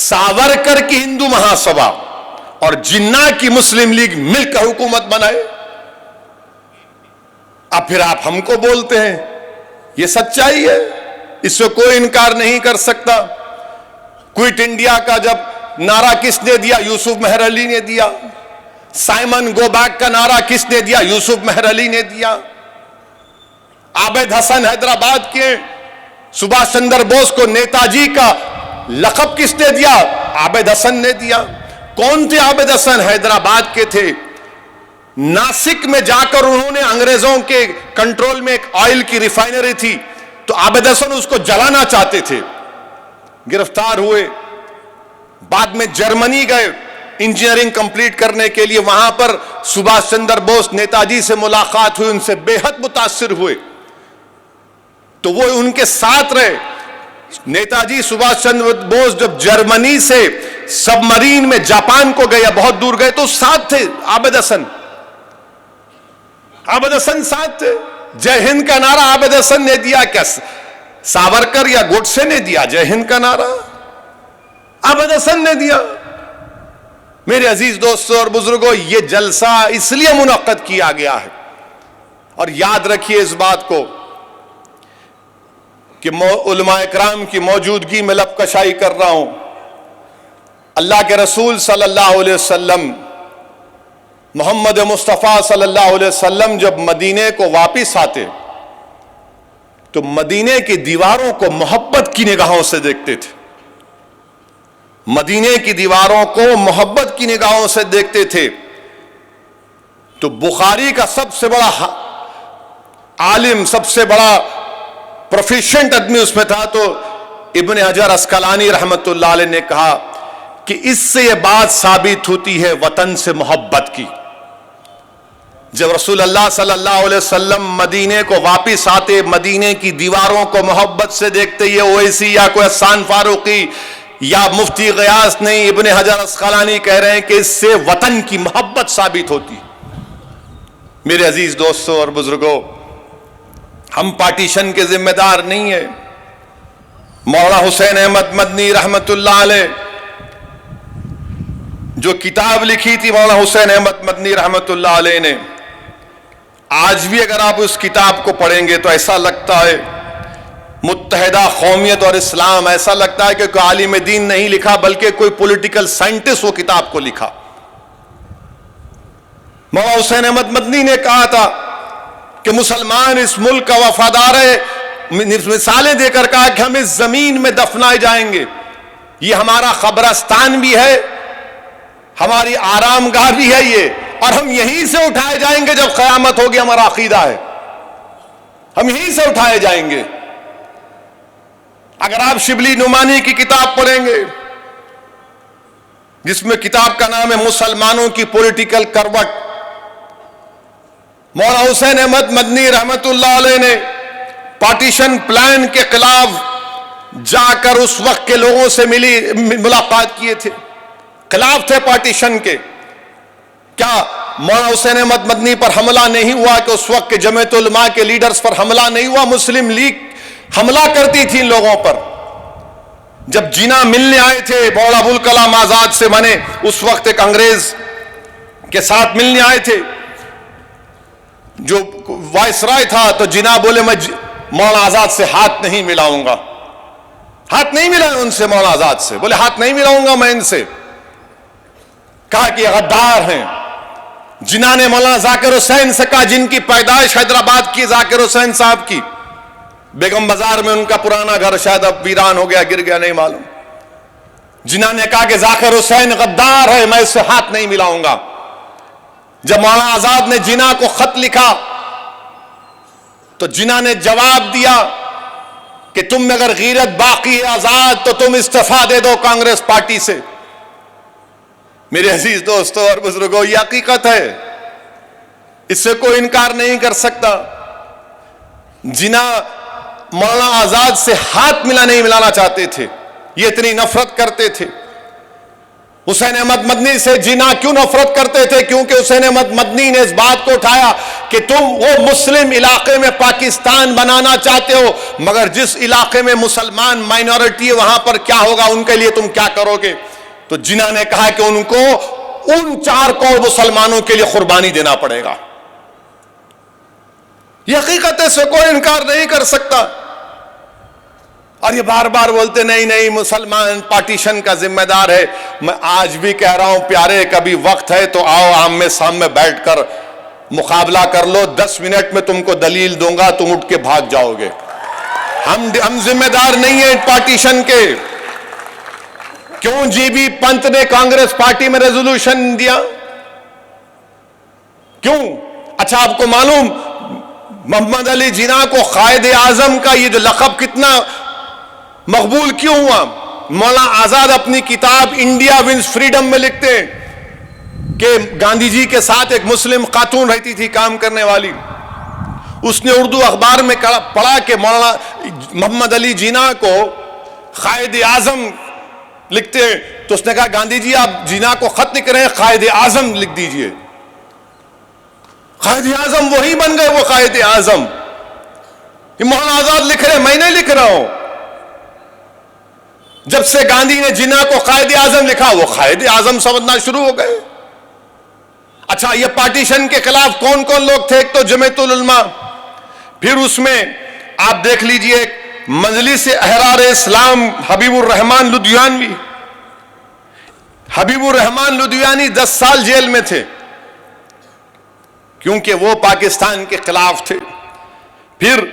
ساورکر کی ہندو مہاسبھا اور جناح کی مسلم لیگ مل کر حکومت بنائے۔ اب پھر آپ ہم کو بولتے ہیں، یہ سچائی ہے، اس سے کوئی انکار نہیں کر سکتا۔ کوئٹ انڈیا کا جب نعرہ کس نے دیا؟ یوسف مہر علی نے دیا۔ سائمن گو بیک کا نعرہ کس نے دیا؟ یوسف مہر علی نے دیا۔ عابد حسن حیدرآباد کے سبھاش چندر بوس کو نیتا جی کا لقب کس نے دیا؟ عابد حسن نے دیا۔ کون تھے عابد حسن؟ حیدرآباد کے تھے۔ ناسک میں جا کر انہوں نے انگریزوں کے کنٹرول میں ایک آئل کی ریفائنری تھی، تو عابد حسن اس کو جلانا چاہتے تھے، گرفتار ہوئے۔ بعد میں جرمنی گئے انجینئرنگ کمپلیٹ کرنے کے لیے، وہاں پر سبھاش چندر بوس نیتا جی سے ملاقات ہوئی، ان سے بے حد متاثر ہوئے، تو وہ ان کے ساتھ رہے۔ نیتا جی سبھاش چندر بوس جب جرمنی سے سب مرین میں جاپان کو گئے یا بہت دور گئے تو ساتھ تھے عابد حسن۔ عابد حسن ساتھ تھے۔ جے ہند کا نعرہ عابد حسن نے دیا، کیا ساورکر یا گوڈسے نے دیا جے ہند کا نعرہ؟ عابد حسن نے دیا۔ میرے عزیز دوستوں اور بزرگوں، یہ جلسہ اس لیے منعقد کیا گیا ہے، اور یاد رکھیے اس بات کو کہ علماء اکرام کی موجودگی میں لب کشائی کر رہا ہوں۔ اللہ کے رسول صلی اللہ علیہ وسلم، محمد مصطفیٰ صلی اللہ علیہ وسلم جب مدینے کو واپس آتے تو مدینے کی دیواروں کو محبت کی نگاہوں سے دیکھتے تھے، مدینے کی دیواروں کو محبت کی نگاہوں سے دیکھتے تھے۔ تو بخاری کا سب سے بڑا عالم، سب سے بڑا پروفیشنٹ آدمی اس میں تھا، تو ابن حجر اسقلانی رحمت اللہ علیہ نے کہا کہ اس سے یہ بات ثابت ہوتی ہے وطن سے محبت کی۔ جب رسول اللہ صلی اللہ علیہ وسلم مدینے کو واپس آتے، مدینے کی دیواروں کو محبت سے دیکھتے، یہ اویسی یا کوئی احسان فاروقی یا مفتی غیاث نہیں، ابن حجر اسقلانی کہہ رہے ہیں کہ اس سے وطن کی محبت ثابت ہوتی۔ میرے عزیز دوستوں اور بزرگوں، ہم پارٹیشن کے ذمہ دار نہیں ہیں۔ مولانا حسین احمد مدنی رحمت اللہ علیہ جو کتاب لکھی تھی مولانا حسین احمد مدنی رحمت اللہ علیہ نے، آج بھی اگر آپ اس کتاب کو پڑھیں گے تو ایسا لگتا ہے متحدہ قومیت اور اسلام، ایسا لگتا ہے کہ کوئی عالم دین نہیں لکھا بلکہ کوئی پولیٹیکل سائنٹسٹ وہ کتاب کو لکھا۔ مولانا حسین احمد مدنی نے کہا تھا کہ مسلمان اس ملک کا وفادار ہے، مثالیں دے کر کہا کہ ہم اس زمین میں دفنائے جائیں گے، یہ ہمارا قبرستان بھی ہے، ہماری آرام گاہ بھی ہے یہ، اور ہم یہیں سے اٹھائے جائیں گے جب قیامت ہوگی، ہمارا عقیدہ ہے ہم یہیں سے اٹھائے جائیں گے۔ اگر آپ شبلی نعمانی کی کتاب پڑھیں گے جس میں کتاب کا نام ہے مسلمانوں کی پولیٹیکل کروٹ، مولانا حسین احمد مدنی رحمت اللہ علیہ نے پارٹیشن پلان کے خلاف جا کر اس وقت کے لوگوں سے ملاقات کیے تھے، خلاف تھے پارٹیشن کے۔ کیا مولانا حسین احمد مدنی پر حملہ نہیں ہوا کہ اس وقت کے جمعیت علماء کے لیڈرز پر حملہ نہیں ہوا؟ مسلم لیگ حملہ کرتی تھی ان لوگوں پر۔ جب جناح ملنے آئے تھے مولانا ابوالکلام آزاد سے، بنے اس وقت ایک انگریز کے ساتھ ملنے آئے تھے جو وائس رائے تھا، تو جناح بولے میں مولانا آزاد سے ہاتھ نہیں ملاؤں گا، ہاتھ نہیں ملائے ان سے، مولانا آزاد سے بولے ہاتھ نہیں ملاؤں گا میں ان سے، کہا کہ یہ غدار ہیں۔ جناح نے مولانا ذاکر حسین سے کہا جن کی پیدائش حیدرآباد کی ذاکر حسین صاحب کی، بیگم بازار میں ان کا پرانا گھر شاید اب ویران ہو گیا، گر گیا، نہیں معلوم، جنہوں نے کہا کہ ذاکر حسین غدار ہے، میں اس سے ہاتھ نہیں ملاؤں گا۔ جب مولانا آزاد نے جناح کو خط لکھا تو جناح نے جواب دیا کہ تم میں اگر غیرت باقی ہے آزاد تو تم استعفیٰ دے دو کانگریس پارٹی سے۔ میرے عزیز دوستو اور بزرگوں، یہ حقیقت ہے، اس سے کوئی انکار نہیں کر سکتا۔ جناح مولانا آزاد سے ہاتھ نہیں ملانا چاہتے تھے، یہ اتنی نفرت کرتے تھے۔ حسین احمد مدنی سے جناح کیوں نفرت کرتے تھے؟ کیونکہ حسین احمد مدنی نے اس بات کو اٹھایا کہ تم وہ مسلم علاقے میں پاکستان بنانا چاہتے ہو، مگر جس علاقے میں مسلمان مائنورٹی ہے وہاں پر کیا ہوگا، ان کے لیے تم کیا کرو گے؟ تو جناح نے کہا کہ ان کو ان 4 کروڑ مسلمانوں کے لیے قربانی دینا پڑے گا۔ یہ حقیقت ہے، سے کوئی انکار نہیں کر سکتا۔ اور یہ بار بار بولتے نہیں مسلمان پارٹیشن کا ذمہ دار ہے۔ میں آج بھی کہہ رہا ہوں پیارے، کبھی وقت ہے تو آؤ آمنے سامنے بیٹھ کر مقابلہ کر لو، 10 منٹ میں تم کو دلیل دوں گا، تم اٹھ کے بھاگ جاؤ گے۔ ہم ذمہ دار نہیں ہیں پارٹیشن کے۔ کیوں جی بی پنت نے کانگریس پارٹی میں ریزولوشن دیا؟ کیوں؟ اچھا آپ کو معلوم محمد علی جناح کو قائد اعظم کا یہ جو لقب کتنا مقبول کیوں ہوا؟ مولانا آزاد اپنی کتاب انڈیا ونز فریڈم میں لکھتے ہیں کہ گاندھی جی کے ساتھ ایک مسلم خاتون رہتی تھی کام کرنے والی، اس نے اردو اخبار میں پڑھا کہ مولانا محمد علی جناح کو قائد اعظم لکھتے ہیں، تو اس نے کہا گاندھی جی آپ جناح کو خط لکھ رہے ہیں، قائد اعظم لکھ دیجئے۔ قائد اعظم وہی بن گئے، وہ قائد اعظم۔ یہ مولانا آزاد لکھ رہے ہیں، میں نہیں لکھ رہا ہوں۔ جب سے گاندھی نے جناح کو قائد اعظم لکھا، وہ قائد اعظم سمجھنا شروع ہو گئے۔ اچھا یہ پارٹیشن کے خلاف کون کون لوگ تھے؟ ایک تو جمعیت العلماء، پھر اس میں آپ دیکھ لیجئے مجلس احرار اسلام حبیب الرحمان لدھیانوی۔ حبیب الرحمان لدھیانوی 10 سال جیل میں تھے کیونکہ وہ پاکستان کے خلاف تھے۔ پھر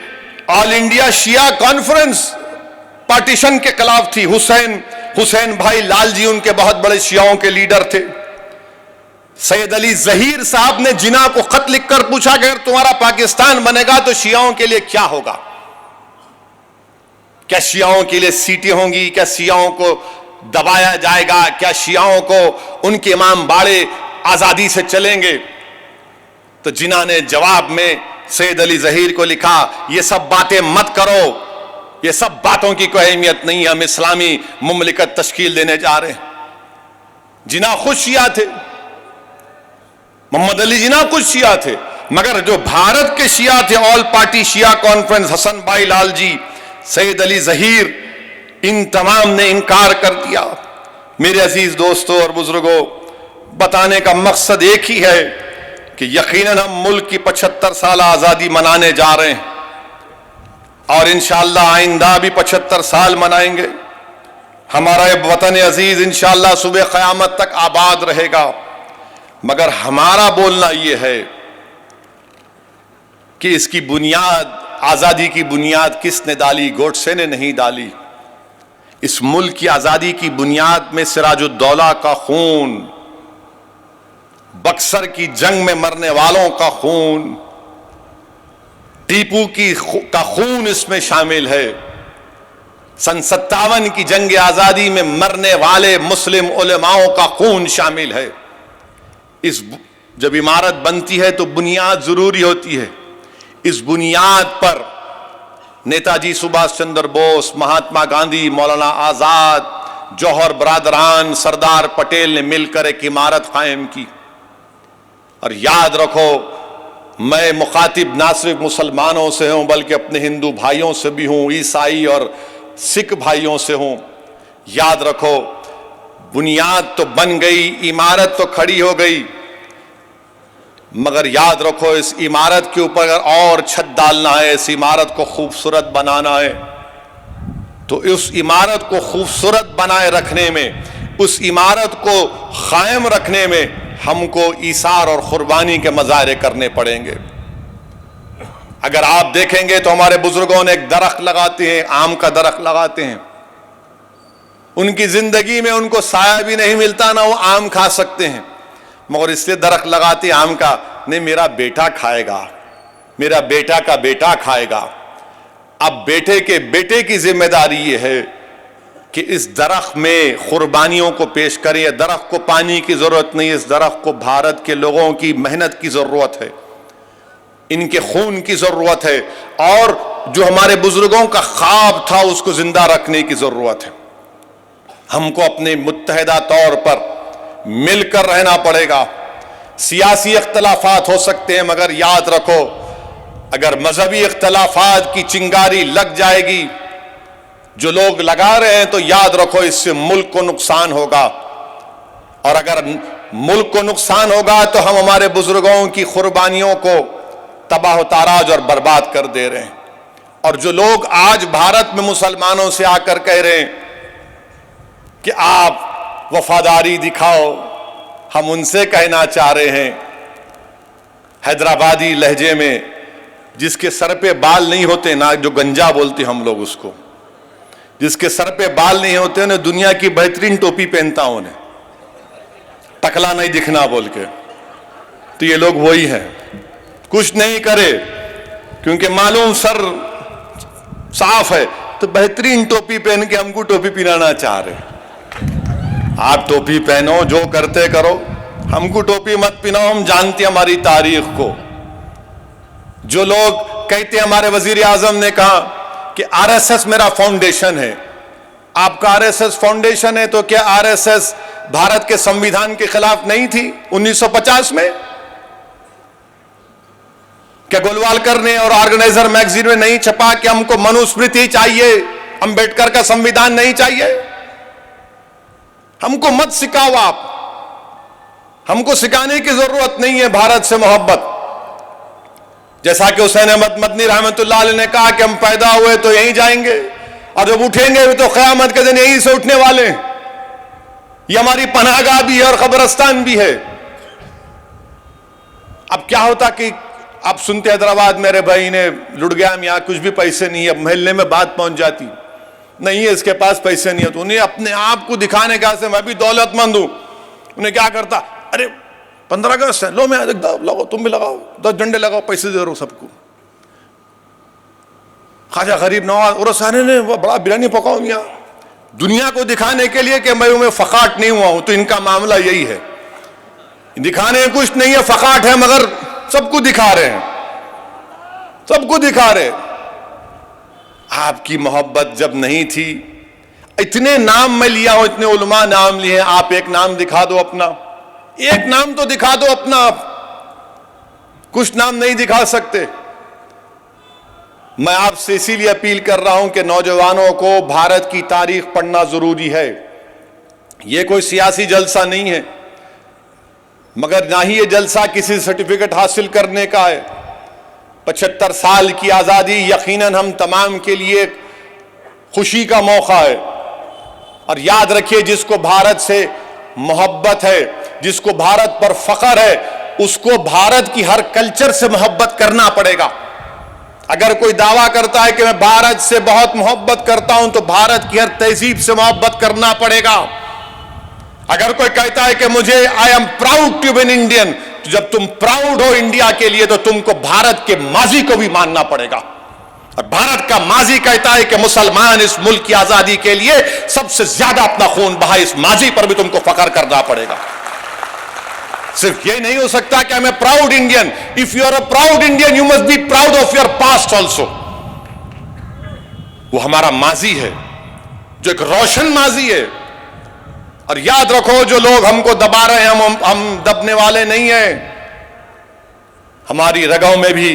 آل انڈیا شیعہ کانفرنس پارٹیشن کے خلاف تھی، حسین بھائی لال جی ان کے بہت بڑے شیعوں کے لیڈر تھے۔ سید علی ظہیر صاحب نے جناح کو خط لکھ کر پوچھا کہ اگر تمہارا پاکستان بنے گا تو شیعوں کے لیے کیا ہوگا؟ کیا شیعوں کے لیے سیٹیں ہوں گی؟ کیا شیعوں کو دبایا جائے گا؟ کیا شیعوں کو ان کے امام باڑے آزادی سے چلیں گے؟ تو جناح نے جواب میں سید علی ظہیر کو لکھا یہ سب باتیں مت کرو، یہ سب باتوں کی کوئی اہمیت نہیں ہے، ہم اسلامی مملکت تشکیل دینے جا رہے ہیں۔ جناح خود شیعہ تھے، محمد علی جناح خود شیعہ تھے، مگر جو بھارت کے شیعہ تھے آل پارٹی شیعہ کانفرنس، حسن بھائی لال جی، سید علی ظہیر، ان تمام نے انکار کر دیا۔ میرے عزیز دوستو اور بزرگوں، بتانے کا مقصد ایک ہی ہے کہ یقیناً ہم ملک کی 75 سالہ آزادی منانے جا رہے ہیں، اور انشاءاللہ آئندہ بھی 75 سال منائیں گے۔ ہمارا یہ وطن عزیز انشاءاللہ صبح قیامت تک آباد رہے گا، مگر ہمارا بولنا یہ ہے کہ اس کی بنیاد، آزادی کی بنیاد کس نے ڈالی؟ گوڈسے نے نہیں ڈالی۔ اس ملک کی آزادی کی بنیاد میں سراج الدولہ کا خون، بکسر کی جنگ میں مرنے والوں کا خون، ٹیپو کا خون اس میں شامل ہے، سن 57 کی جنگ آزادی میں مرنے والے مسلم علماؤں کا خون شامل ہے۔ جب عمارت بنتی ہے تو بنیاد ضروری ہوتی ہے، اس بنیاد پر نیتا جی سبھاش چندر بوس، مہاتما گاندھی، مولانا آزاد، جوہر برادران، سردار پٹیل نے مل کر ایک عمارت قائم کی۔ اور یاد رکھو، میں مخاطب نہ صرف مسلمانوں سے ہوں بلکہ اپنے ہندو بھائیوں سے بھی ہوں، عیسائی اور سکھ بھائیوں سے ہوں۔ یاد رکھو، بنیاد تو بن گئی، عمارت تو کھڑی ہو گئی، مگر یاد رکھو اس عمارت کے اوپر اگر اور چھت ڈالنا ہے، اس عمارت کو خوبصورت بنانا ہے، تو اس عمارت کو خوبصورت بنائے رکھنے میں، اس عمارت کو قائم رکھنے میں ہم کو ایثار اور قربانی کے مظاہرے کرنے پڑیں گے۔ اگر آپ دیکھیں گے تو ہمارے بزرگوں نے ایک درخت لگاتے ہیں، آم کا درخت لگاتے ہیں، ان کی زندگی میں ان کو سایہ بھی نہیں ملتا، نہ وہ آم کھا سکتے ہیں، مگر اس لیے درخت لگاتے آم کا، نہیں میرا بیٹا کھائے گا، میرا بیٹا کا بیٹا کھائے گا۔ اب بیٹے کے بیٹے کی ذمہ داری یہ ہے کہ اس درخت میں قربانیوں کو پیش کریں۔ درخت کو پانی کی ضرورت نہیں، اس درخت کو بھارت کے لوگوں کی محنت کی ضرورت ہے، ان کے خون کی ضرورت ہے، اور جو ہمارے بزرگوں کا خواب تھا اس کو زندہ رکھنے کی ضرورت ہے۔ ہم کو اپنے متحدہ طور پر مل کر رہنا پڑے گا۔ سیاسی اختلافات ہو سکتے ہیں، مگر یاد رکھو اگر مذہبی اختلافات کی چنگاری لگ جائے گی، جو لوگ لگا رہے ہیں، تو یاد رکھو اس سے ملک کو نقصان ہوگا، اور اگر ملک کو نقصان ہوگا تو ہم ہمارے بزرگوں کی قربانیوں کو تباہ و تاراج اور برباد کر دے رہے ہیں۔ اور جو لوگ آج بھارت میں مسلمانوں سے آ کر کہہ رہے ہیں کہ آپ وفاداری دکھاؤ، ہم ان سے کہنا چاہ رہے ہیں حیدرآبادی لہجے میں، جس کے سر پہ بال نہیں ہوتے، نہ جو گنجا بولتے ہم لوگ اس کو، جس کے سر پہ بال نہیں ہوتے، انہیں دنیا کی بہترین ٹوپی پہنتا ہوں، انہیں ٹکلا نہیں دکھنا بول کے، تو یہ لوگ وہی ہیں، کچھ نہیں کرے کیونکہ معلوم سر صاف ہے، تو بہترین ٹوپی پہن کے ہم کو ٹوپی پہنانا چاہ رہے ہیں۔ آپ ٹوپی پہنو، جو کرتے کرو، ہم کو ٹوپی مت پہناؤ، ہم جانتے ہیں ہماری تاریخ کو۔ جو لوگ کہتے ہیں، ہمارے وزیر اعظم نے کہا کہ آر ایس ایس میرا فاؤنڈیشن ہے، آپ کا آر ایس ایس فاؤنڈیشن ہے تو کیا آر ایس ایس بھارت کے سمویدھان کے خلاف نہیں تھی 1950 میں؟ کیا گولوالکر نے اور آرگنائزر میگزین میں نہیں چھپا کہ ہم کو منوسمرتی چاہیے، امبیڈکر کا سمویدھان نہیں چاہیے؟ ہم کو مت سکھاؤ، آپ ہم کو سکھانے کی ضرورت نہیں ہے بھارت سے محبت۔ جیسا کہ حسین احمد مدنی رحمت اللہ علیہ نے کہا کہ ہم پیدا ہوئے تو یہیں جائیں گے، اور جب اٹھیں گے تو قیامت کے دن یہیں سے اٹھنے والے ہیں۔ یہ ہماری پناہ گاہ بھی ہے اور قبرستان بھی ہے۔ اب کیا ہوتا کہ اب سنتے حیدرآباد میرے بھائی نے لٹ گیا، ہم یہاں کچھ بھی پیسے نہیں ہے، اب محلے میں بات پہنچ جاتی، نہیں ہے اس کے پاس پیسے نہیں ہے، تو انہیں اپنے آپ کو دکھانے کا سے میں بھی دولت مند ہوں، انہیں کیا کرتا، ارے 15 اگست ہے، لو میں لگاؤ، تم بھی لگاؤ، 10 ڈنڈے لگاؤ، پیسے دے رہا ہوں سب کو۔ خواجہ غریب نواز اور سانے نے وہ بڑا بریانی پکاؤں یہاں، دنیا کو دکھانے کے لیے کہ میں فقاٹ نہیں ہوا ہوں، تو ان کا معاملہ یہی ہے، دکھانے کچھ نہیں ہے، فقاٹ ہے، مگر سب کو دکھا رہے ہیں، سب کو دکھا رہے۔ آپ کی محبت جب نہیں تھی، اتنے نام میں لیا ہوں، اتنے علماء نام لیے ہیں، آپ ایک نام دکھا دو اپنا، ایک نام تو دکھا دو اپنا، آپ کچھ نام نہیں دکھا سکتے۔ میں آپ سے اسی لیے اپیل کر رہا ہوں کہ نوجوانوں کو بھارت کی تاریخ پڑھنا ضروری ہے۔ یہ کوئی سیاسی جلسہ نہیں ہے، مگر نہ ہی یہ جلسہ کسی سرٹیفکیٹ حاصل کرنے کا ہے۔ 75 سال کی آزادی یقیناً ہم تمام کے لیے خوشی کا موقع ہے، اور یاد رکھیے جس کو بھارت سے محبت ہے، جس کو بھارت پر فخر ہے، اس کو بھارت کی ہر کلچر سے محبت کرنا پڑے گا۔ اگر کوئی دعویٰ کرتا ہے کہ میں بھارت سے بہت محبت کرتا ہوں، تو بھارت کی ہر تہذیب سے محبت کرنا پڑے گا۔ اگر کوئی کہتا ہے کہ مجھے I am proud to be an Indian, تو جب تم پراؤڈ ہو انڈیا کے لیے تو تم کو بھارت کے ماضی کو بھی ماننا پڑے گا، اور بھارت کا ماضی کہتا ہے کہ مسلمان اس ملک کی آزادی کے لیے سب سے زیادہ اپنا خون بہا، اس ماضی پر بھی تم کو فخر کرنا پڑے گا۔ صرف یہ نہیں ہو سکتا کہ میں proud Indian, if you are a proud Indian you must be proud of your past also. وہ ہمارا ماضی ہے جو ایک روشن ماضی ہے، اور یاد رکھو جو لوگ ہم کو دبا رہے ہیں، ہم دبنے والے نہیں ہیں۔ ہماری رگوں میں بھی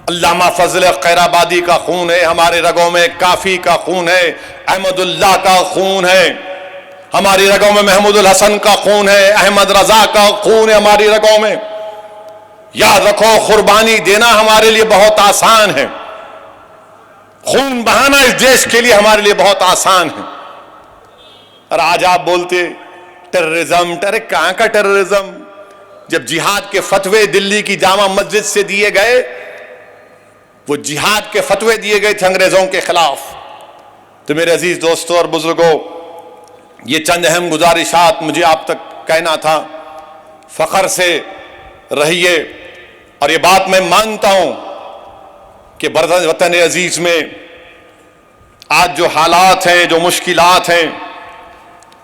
علامہ فضل خیرآبادی کا خون ہے، ہمارے رگوں میں کافی کا خون ہے، احمد اللہ کا خون ہے، ہماری رگوں میں محمود الحسن کا خون ہے، احمد رضا کا خون ہے ہماری رگوں میں۔ یاد رکھو قربانی دینا ہمارے لیے بہت آسان ہے، خون بہانا اس دیش کے لیے ہمارے لیے بہت آسان ہے۔ اور آج آپ بولتے ٹیررزم، کہاں کا ٹیررزم؟ جب جہاد کے فتوے دلی کی جامع مسجد سے دیے گئے وہ جہاد کے فتوے دیے گئے تھے انگریزوں کے خلاف. تو میرے عزیز دوستوں اور بزرگوں، یہ چند اہم گزارشات مجھے آپ تک کہنا تھا. فخر سے رہیے. اور یہ بات میں مانتا ہوں کہ وطن عزیز میں آج جو حالات ہیں، جو مشکلات ہیں،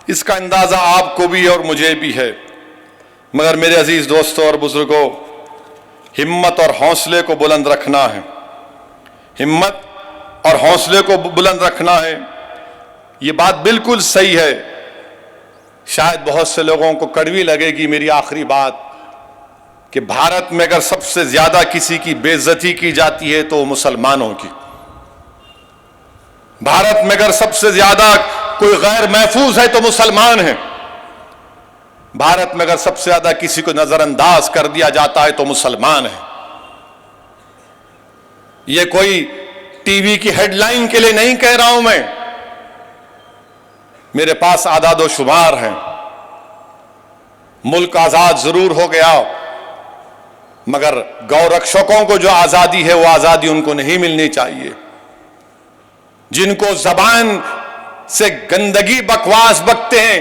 اس کا اندازہ آپ کو بھی اور مجھے بھی ہے. مگر میرے عزیز دوستوں اور بزرگوں، ہمت اور حوصلے کو بلند رکھنا ہے. ہمت اور حوصلے کو بلند رکھنا ہے. یہ بات بالکل صحیح ہے. شاید بہت سے لوگوں کو کڑوی لگے گی میری آخری بات، کہ بھارت میں اگر سب سے زیادہ کسی کی بے عزتی کی جاتی ہے تو وہ مسلمانوں کی. بھارت میں اگر سب سے زیادہ کوئی غیر محفوظ ہے تو مسلمان ہیں. بھارت میں اگر سب سے زیادہ کسی کو نظر انداز کر دیا جاتا ہے تو مسلمان ہیں. یہ کوئی ٹی وی کی ہیڈ لائن کے لیے نہیں کہہ رہا ہوں میں. میرے پاس اعداد و شمار ہیں. ملک آزاد ضرور ہو گیا، مگر گو رکشکوں کو جو آزادی ہے وہ آزادی ان کو نہیں ملنی چاہیے. جن کو زبان سے گندگی بکواس بکتے ہیں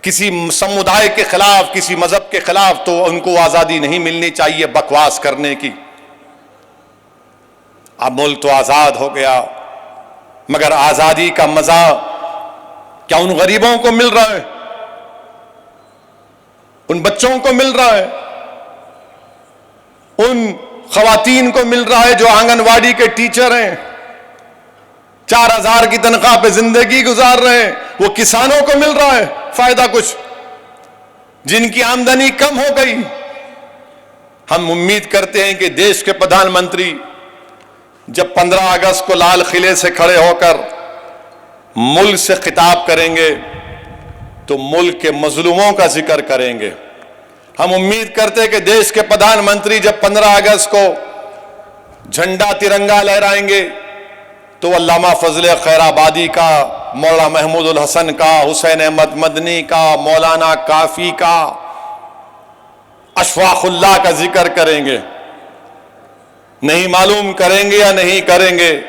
کسی سمودائے کے خلاف، کسی مذہب کے خلاف، تو ان کو آزادی نہیں ملنی چاہیے بکواس کرنے کی. اب ملک تو آزاد ہو گیا، مگر آزادی کا مزہ کیا ان غریبوں کو مل رہا ہے؟ ان بچوں کو مل رہا ہے؟ ان خواتین کو مل رہا ہے جو آنگن واڑی کے ٹیچر ہیں، 4,000 کی تنخواہ پہ زندگی گزار رہے ہیں؟ وہ کسانوں کو مل رہا ہے فائدہ کچھ، جن کی آمدنی کم ہو گئی؟ ہم امید کرتے ہیں کہ دیش کے پردھان منتری جب 15 اگست کو لال قلعے سے کھڑے ہو کر ملک سے خطاب کریں گے تو ملک کے مظلوموں کا ذکر کریں گے. ہم امید کرتے ہیں کہ دیش کے پردھان منتری جب 15 اگست کو جھنڈا ترنگا لہرائیں گے تو علامہ فضل خیر آبادی کا، مولانا محمود الحسن کا، حسین احمد مدنی کا، مولانا کافی کا، اشفاق اللہ کا ذکر کریں گے. نہیں معلوم کریں گے یا نہیں کریں گے،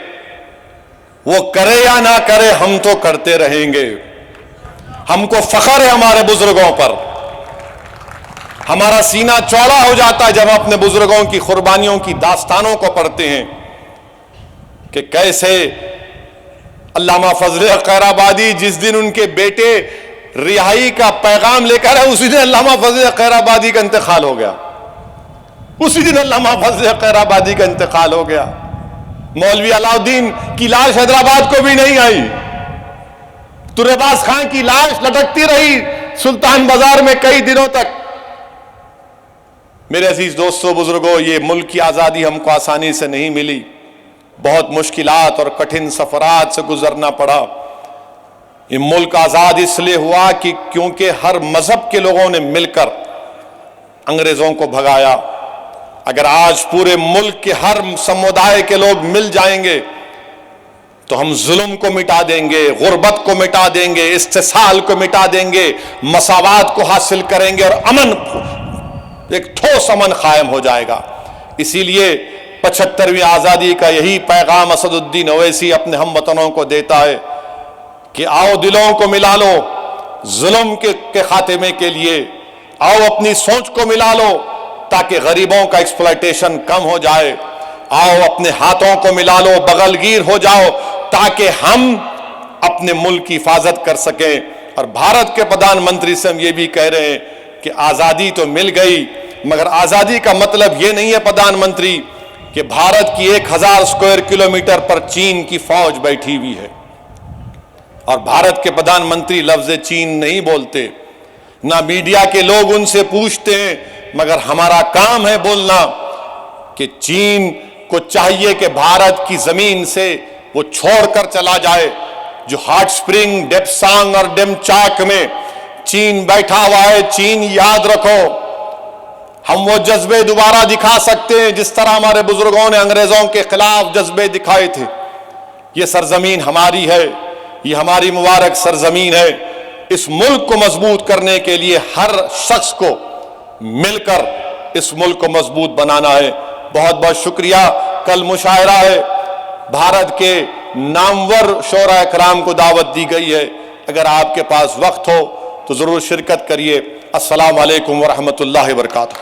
وہ کرے یا نہ کرے ہم تو کرتے رہیں گے. ہم کو فخر ہے ہمارے بزرگوں پر. ہمارا سینہ چوڑا ہو جاتا ہے جب ہم اپنے بزرگوں کی قربانیوں کی داستانوں کو پڑھتے ہیں کہ کیسے علامہ فضل خیر آبادی جس دن ان کے بیٹے رہائی کا پیغام لے کر اسی دن علامہ فضل خیر آبادی کا انتقال ہو گیا. اسی دن علامہ فضل خیر آبادی کا انتقال ہو گیا. مولوی علاء الدین کی لاش حیدرآباد کو بھی نہیں آئی. طرباز خان کی لاش لٹکتی رہی سلطان بازار میں کئی دنوں تک. میرے عزیز دوستو بزرگوں، یہ ملک کی آزادی ہم کو آسانی سے نہیں ملی. بہت مشکلات اور کٹھن سفرات سے گزرنا پڑا. یہ ملک آزاد اس لیے ہوا کہ کیونکہ ہر مذہب کے لوگوں نے مل کر انگریزوں کو بھگایا. اگر آج پورے ملک کے ہر سمودائے کے لوگ مل جائیں گے تو ہم ظلم کو مٹا دیں گے، غربت کو مٹا دیں گے، استحصال کو مٹا دیں گے، مساوات کو حاصل کریں گے اور امن، ایک ٹھوس امن قائم ہو جائے گا. اسی لیے 75ویں آزادی کا یہی پیغام اسد الدین اویسی اپنے ہم وطنوں کو دیتا ہے کہ آؤ دلوں کو ملا لو ظلم کے خاتمے کے لیے. آؤ اپنی سوچ کو ملا لو تاکہ غریبوں کا ایکسپلائٹیشن کم ہو جائے. آؤ اپنے ہاتھوں کو ملا لو، بغل گیر ہو جاؤ تاکہ ہم اپنے ملک کی حفاظت کر سکیں. اور بھارت کے پردھان منتری سے ہم یہ بھی کہہ رہے ہیں کہ آزادی تو مل گئی، مگر آزادی کا مطلب یہ نہیں ہے پردھان منتری کہ بھارت کی 1000 اسکوائر کلومیٹر پر چین کی فوج بیٹھی ہوئی ہے. اور بھارت کے پردھان منتری لفظ چین نہیں بولتے، نہ میڈیا کے لوگ ان سے پوچھتے ہیں، مگر ہمارا کام ہے بولنا کہ چین کو چاہیے کہ بھارت کی زمین سے وہ چھوڑ کر چلا جائے. جو ہاٹ سپرنگ، ڈیپسانگ اور ڈیمچاک میں چین بیٹھا ہوا ہے، چین یاد رکھو. ہم وہ جذبے دوبارہ دکھا سکتے ہیں جس طرح ہمارے بزرگوں نے انگریزوں کے خلاف جذبے دکھائے تھے. یہ سرزمین ہماری ہے، یہ ہماری مبارک سرزمین ہے. اس ملک کو مضبوط کرنے کے لیے ہر شخص کو مل کر اس ملک کو مضبوط بنانا ہے. بہت بہت شکریہ. کل مشاعرہ ہے، بھارت کے نامور شعراء کرام کو دعوت دی گئی ہے، اگر آپ کے پاس وقت ہو تو ضرور شرکت کریے۔ السلام علیکم ورحمۃ اللہ وبرکاتہ۔